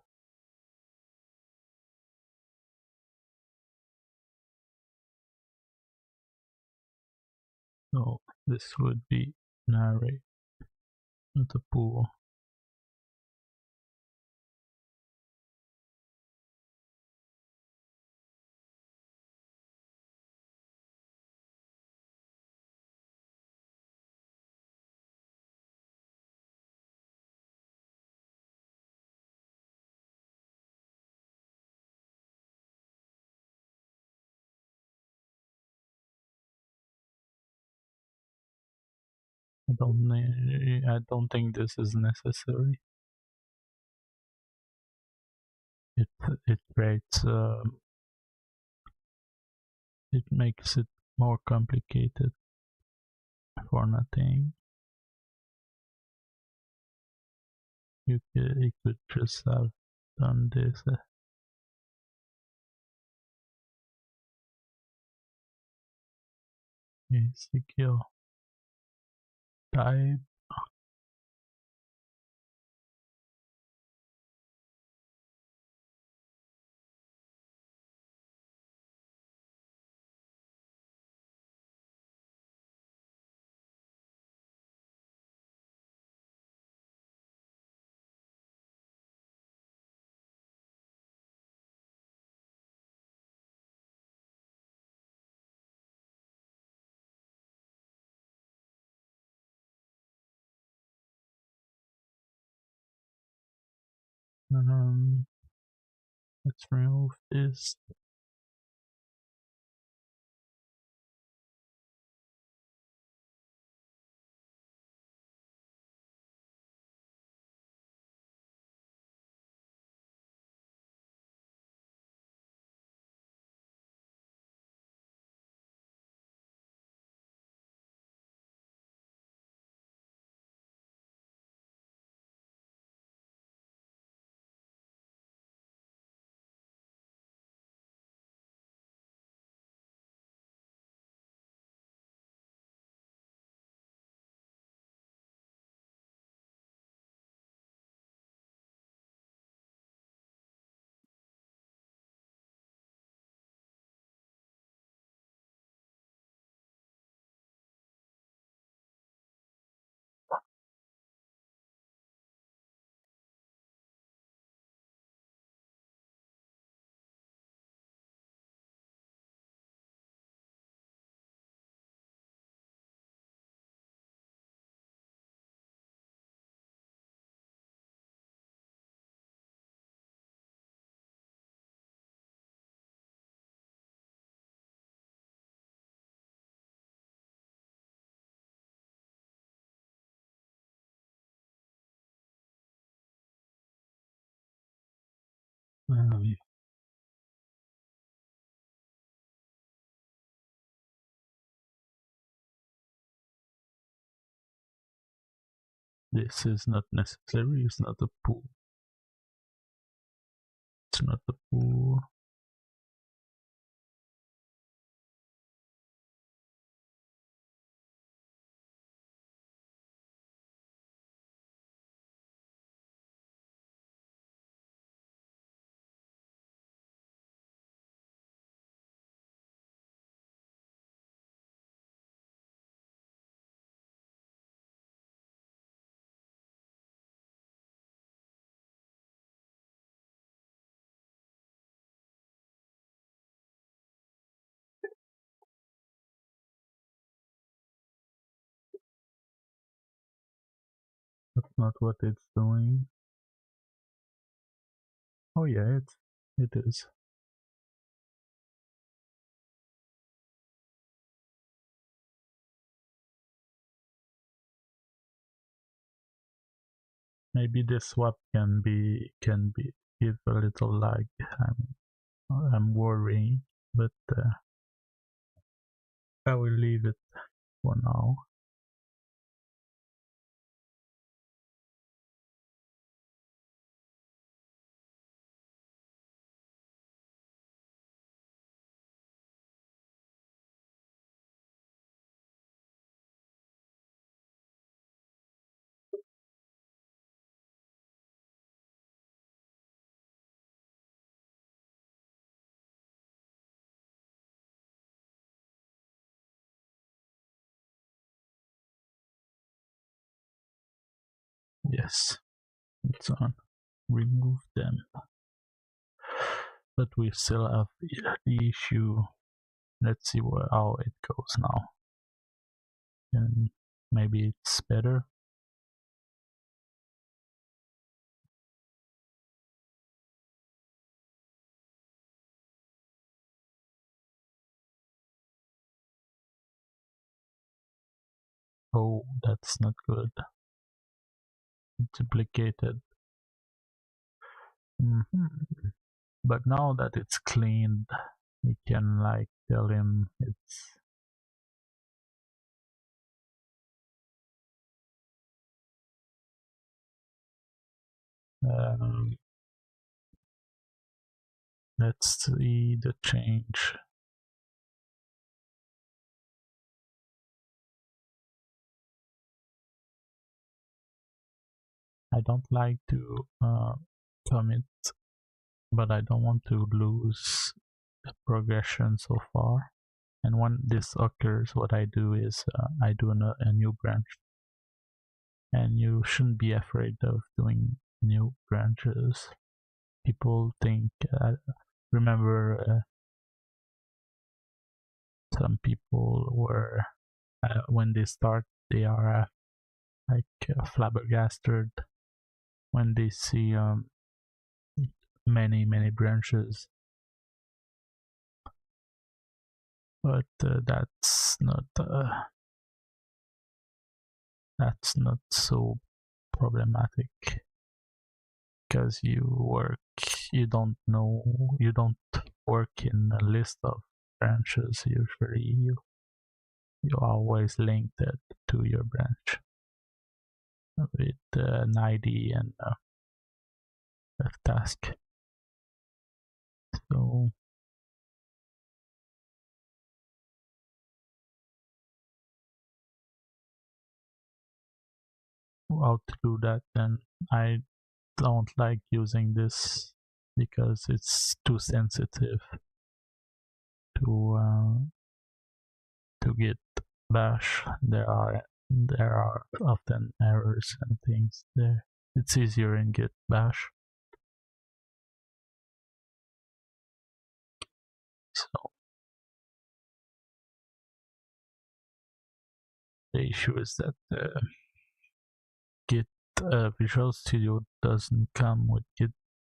So this would be an array, not a pool. I don't think this is necessary. It creates it makes it more complicated for nothing. You could just have done this. Secure type. Let's remove this. Um, this is not necessary. It's not a pool. It's not a pool. That's not what it's doing. Oh yeah, it is. Maybe the swap can be give a little lag. I'm worrying, but I will leave it for now. Yes, it's on. Remove them. But we still have the issue. Let's see how it goes now. And maybe it's better. Oh, that's not good. Duplicated. But now that it's cleaned, we can like tell him it's um, let's see the change. I don't like to commit, but I don't want to lose the progression so far. And when this occurs, what I do is I do a new branch. And you shouldn't be afraid of doing new branches. People think, remember some people were, when they start, they are like flabbergasted when they see many branches, but that's not so problematic, because you don't work in a list of branches. Usually you always linked it to your branch with an ID and a task. So how to do that then? I don't like using this because it's too sensitive to Git bash. There are often errors and things there. It's easier in Git bash. So the issue is that Git Visual Studio doesn't come with Git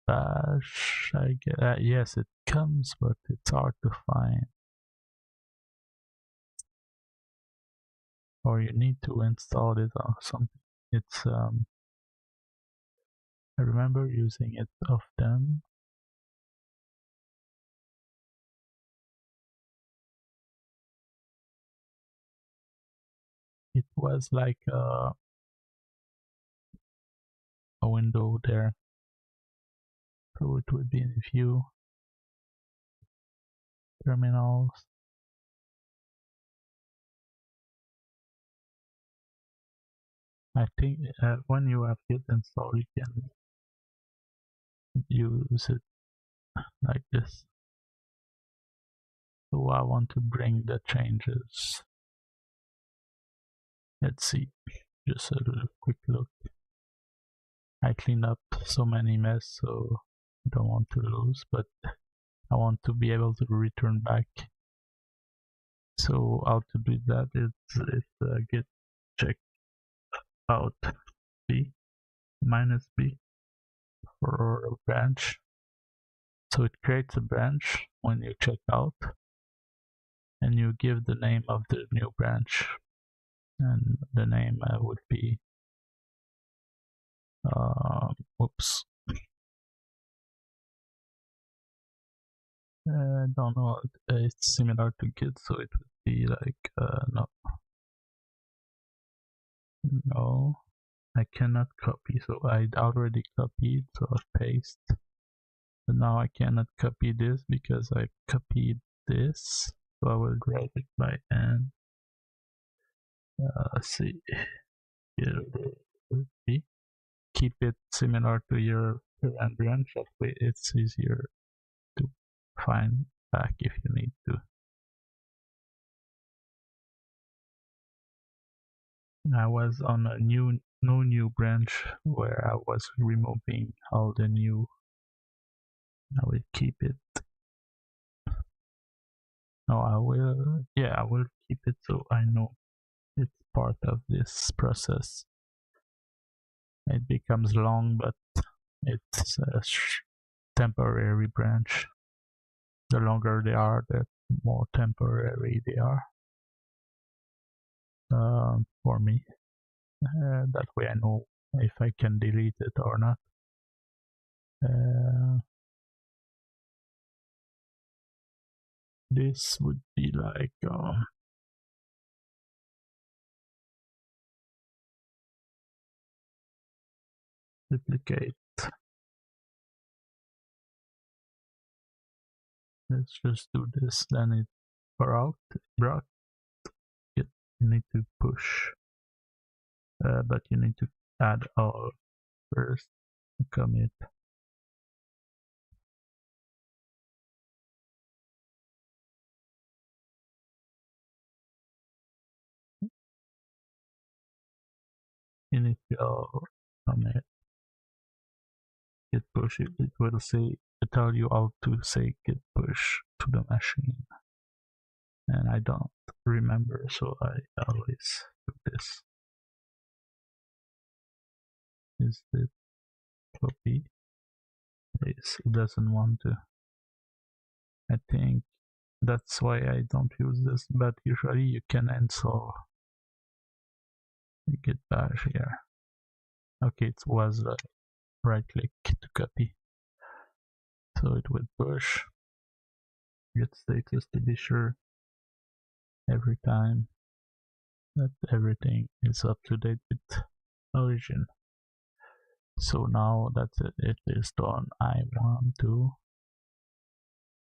bash. I guess yes, it comes, but it's hard to find. Or you need to install it or something. It's I remember using it often. It was like a window there. So it would be in view, terminals. I think when you have Git installed, you can use it like this. So I want to bring the changes. Let's see, just a little quick look. I cleaned up so many mess, so I don't want to lose, but I want to be able to return back. So how to do that is git check out b -b for a branch. So it creates a branch when you check out, and you give the name of the new branch, and the name would be oops, I don't know, it's similar to Git, so it would be like no, I cannot copy, so I already copied, so I paste. But now I cannot copy this because I copied this, so I will write it by hand. Let's see, here it will be. Keep it similar to your parent branch, that way it's easier to find back if you need to. I was on a no new branch where I was removing all the new. I will keep it. No, I will keep it so I know it's part of this process. It becomes long, but it's a temporary branch. The longer they are, the more temporary they are. For me, that way I know if I can delete it or not. This would be like duplicate. Let's just do this. Then it brought it. You need to push, but you need to add all first. Commit. Initial commit. Git push. It will say, tell you how to say git push to the machine, and I don't remember, so I always do this. Is it copy? It doesn't want to. I think that's why I don't use this, but usually you can install Git bash here. Okay, it was right click to copy. So it would push git status to be sure every time that everything is up to date with origin. So now that it is done, I want to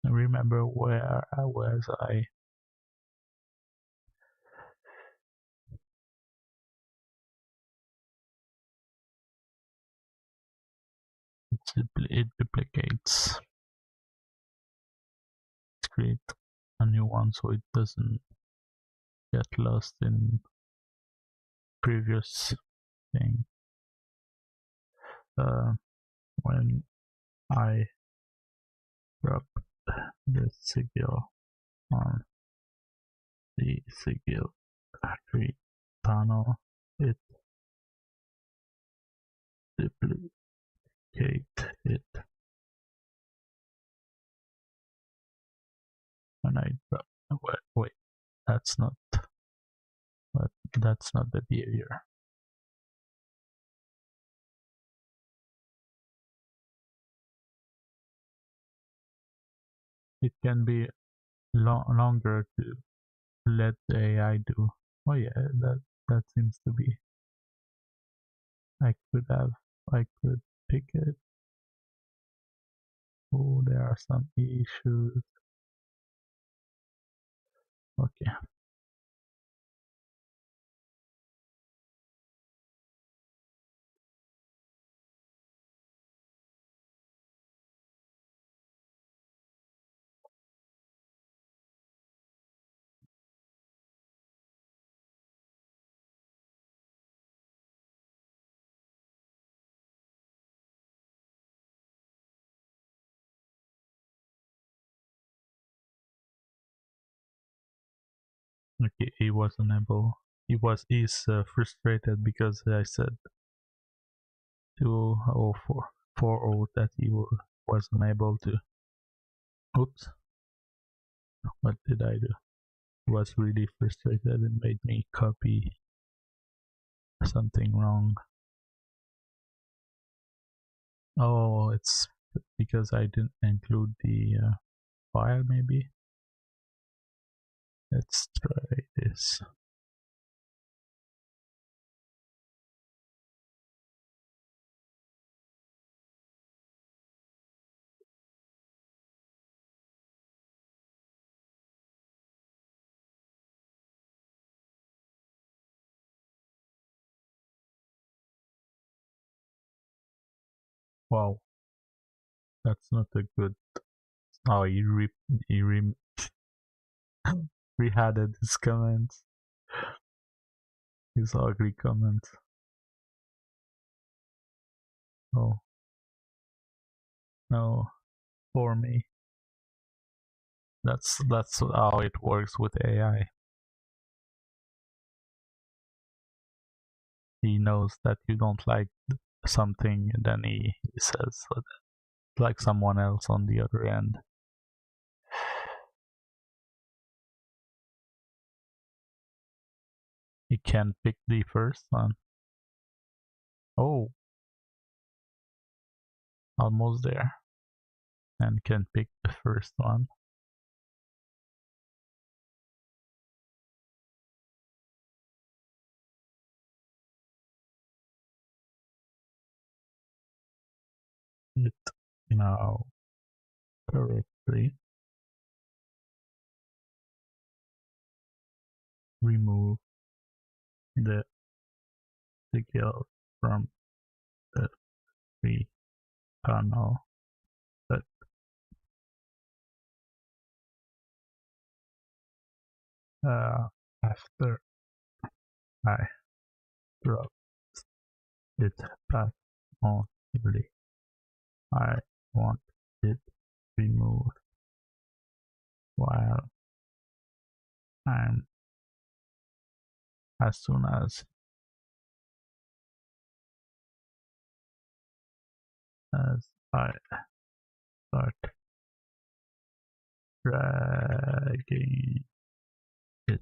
remember where I was. It duplicates. Let's create a new one so it doesn't get lost in previous thing. When I drop the sigil on the sigil tree panel, it duplicates it. When I drop, wait, that's not, but that's not the behavior. It can be longer to let the AI do. Oh yeah, that seems to be. I could pick it. Oh, there are some issues. Okay. Okay, he was unable. He's frustrated because I said 20440 that he was unable to. Oops. What did I do? He was really frustrated and made me copy something wrong. Oh, it's because I didn't include the file, maybe. Let's try this. Wow, that's not a good. Oh, he re-added his comments. His ugly comments. Oh, no, for me. That's how it works with AI. He knows that you don't like something, and then he says like someone else on the other end. He can pick the first one. Oh, almost there. And can pick the first one. It now correctly remove the sigil from the free panel, but after I drop it back only, I want it removed while I'm as soon as I start dragging it.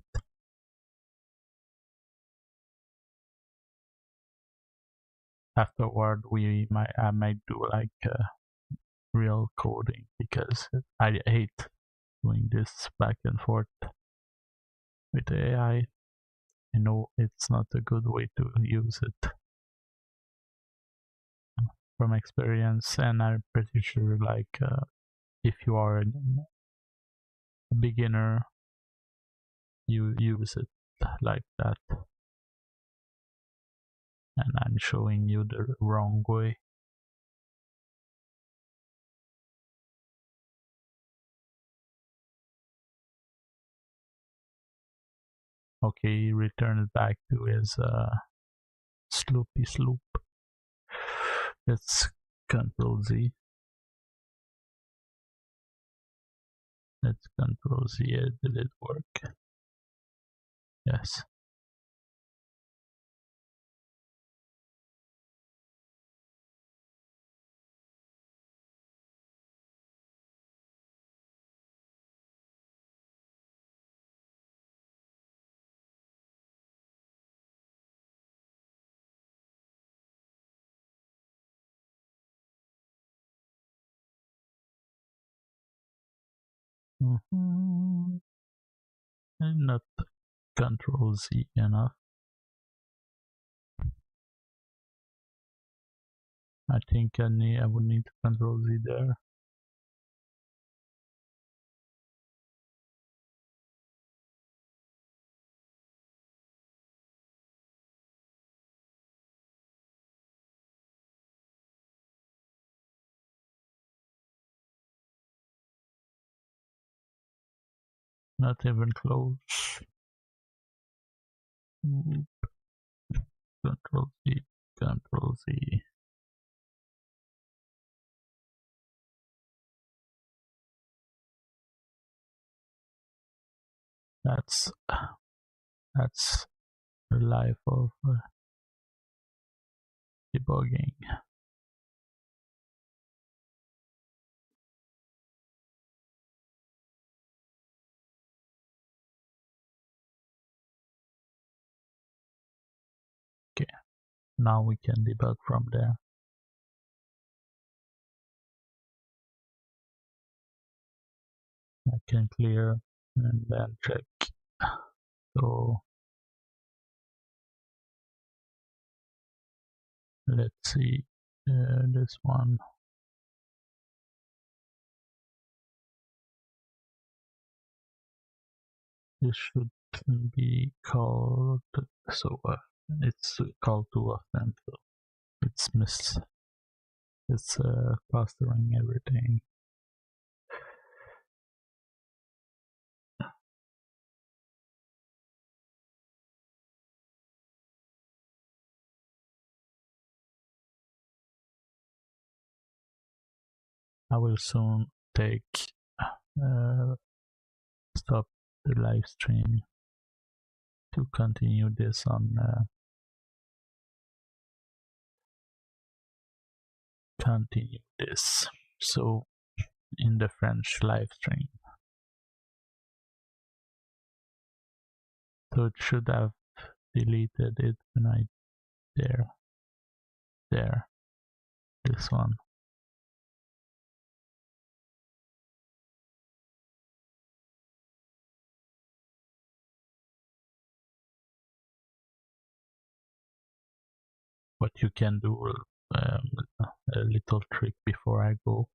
Afterward, I might do like real coding because I hate doing this back and forth with AI. I know it's not a good way to use it from experience, and I'm pretty sure like if you are a beginner, you use it like that, and I'm showing you the wrong way. Okay, return it back to his sloopy sloop. Let's Control Z. Let's Control Z. Did it work? Yes. Mm-hmm. And not Control Z enough. I think I would need to Control Z there. Not even close. Control Z, Control Z. That's the life of debugging. Okay, now we can debug from there. I can clear and then check. So let's see this one. This should be called so it's called too often, so it's clustering everything. I will soon stop the live stream to continue this on so in the French live stream. So it should have deleted it when I there this one. What you can do, a little trick before I go,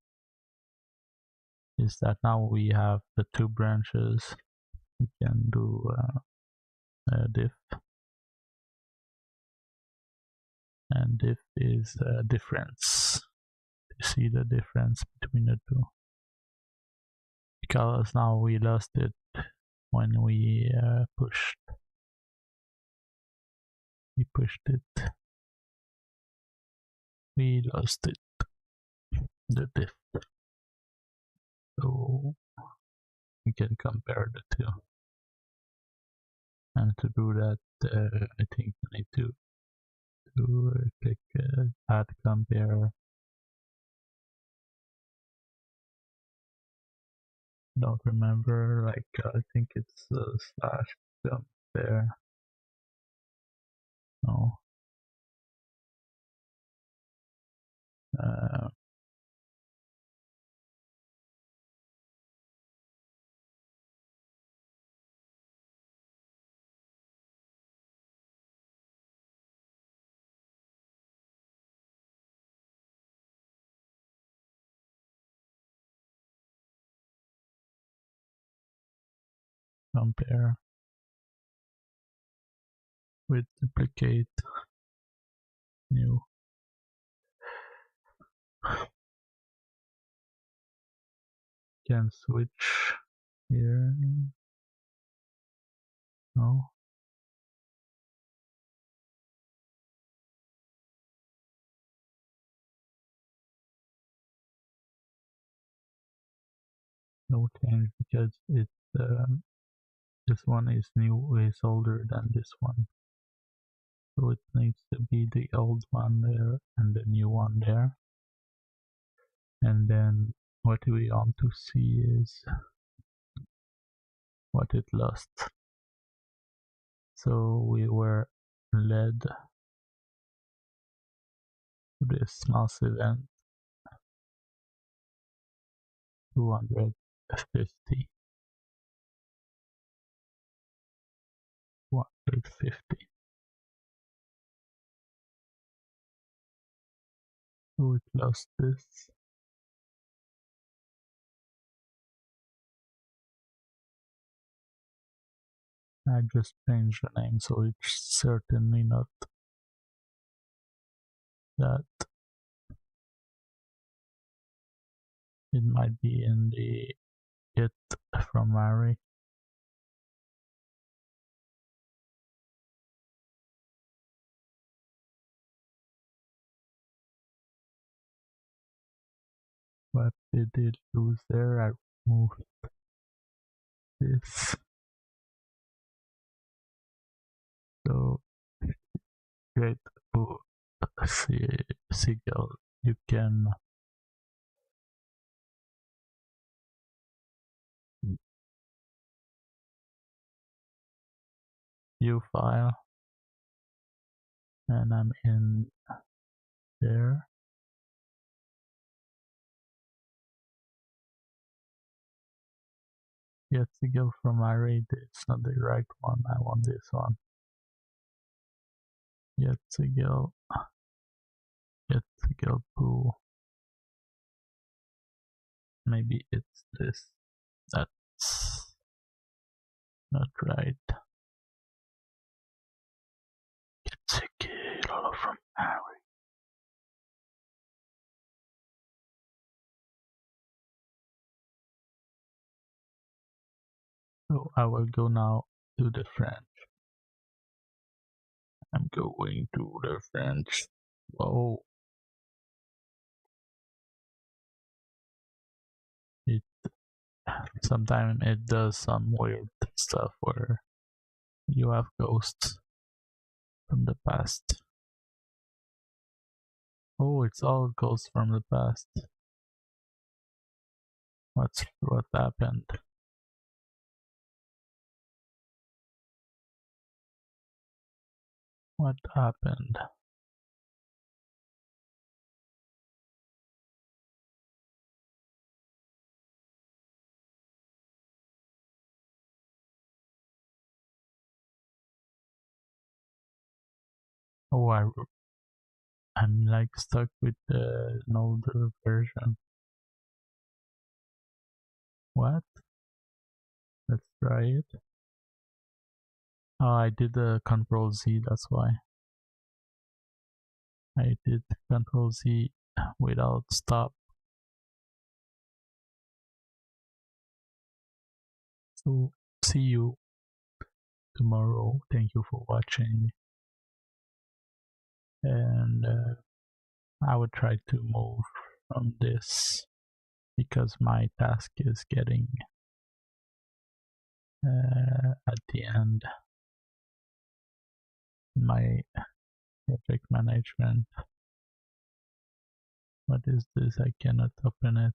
is that now we have the two branches. We can do diff, and diff is difference. You see the difference between the two, because now we lost it when we pushed it. We lost it, the diff. So we can compare the two. And to do that, I think I need to click add compare. don't remember, like I think it's slash compare. No. Uh, compare with duplicate new. Can switch here. No. No change because it this one is new, is older than this one. So it needs to be the old one there and the new one there. And then what we want to see is what it lost. So we were led to this mass event 250. 150. So it lost this. I just changed the name, so it's certainly not that. It might be in the it from Mary. What did it lose there? I moved this. So great Sigil, you can view file, and I'm in there. Get Sigil from array, it's not the right one, I want this one. Get Sigil pool. Maybe it's this. That's not right. Get Sigil from array. So I will go now to the French. I'm going to the French. Whoa. Sometimes it does some weird stuff where you have ghosts from the past. Oh, it's all ghosts from the past. What happened? What happened? Oh, I'm like stuck with an older version. What? Let's try it. Oh, I did the Control Z, that's why. I did Control Z without stop. So, see you tomorrow. Thank you for watching. And I would try to move from this because my task is getting at the end. My project management. What is this? I cannot open it.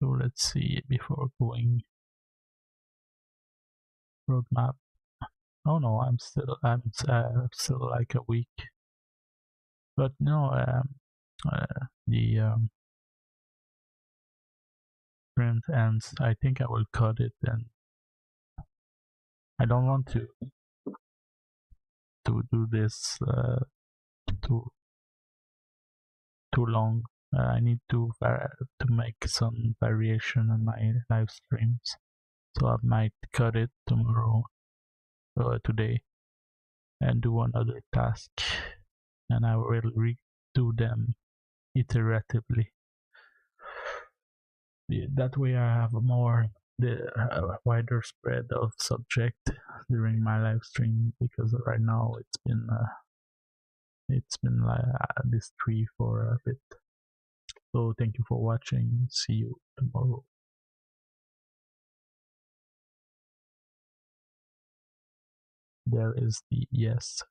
So let's see before going roadmap. Oh no, I'm still like a week. But no, the print ends. I think I will cut it, and I don't want to do this too too long. I need to make some variation on my live streams, so I might cut it tomorrow or today and do another task, and I will redo them iteratively. That way, I have a more the wider spread of subject during my live stream, because right now it's been like this tree for a bit. So thank you for watching. See you tomorrow. There is the yes to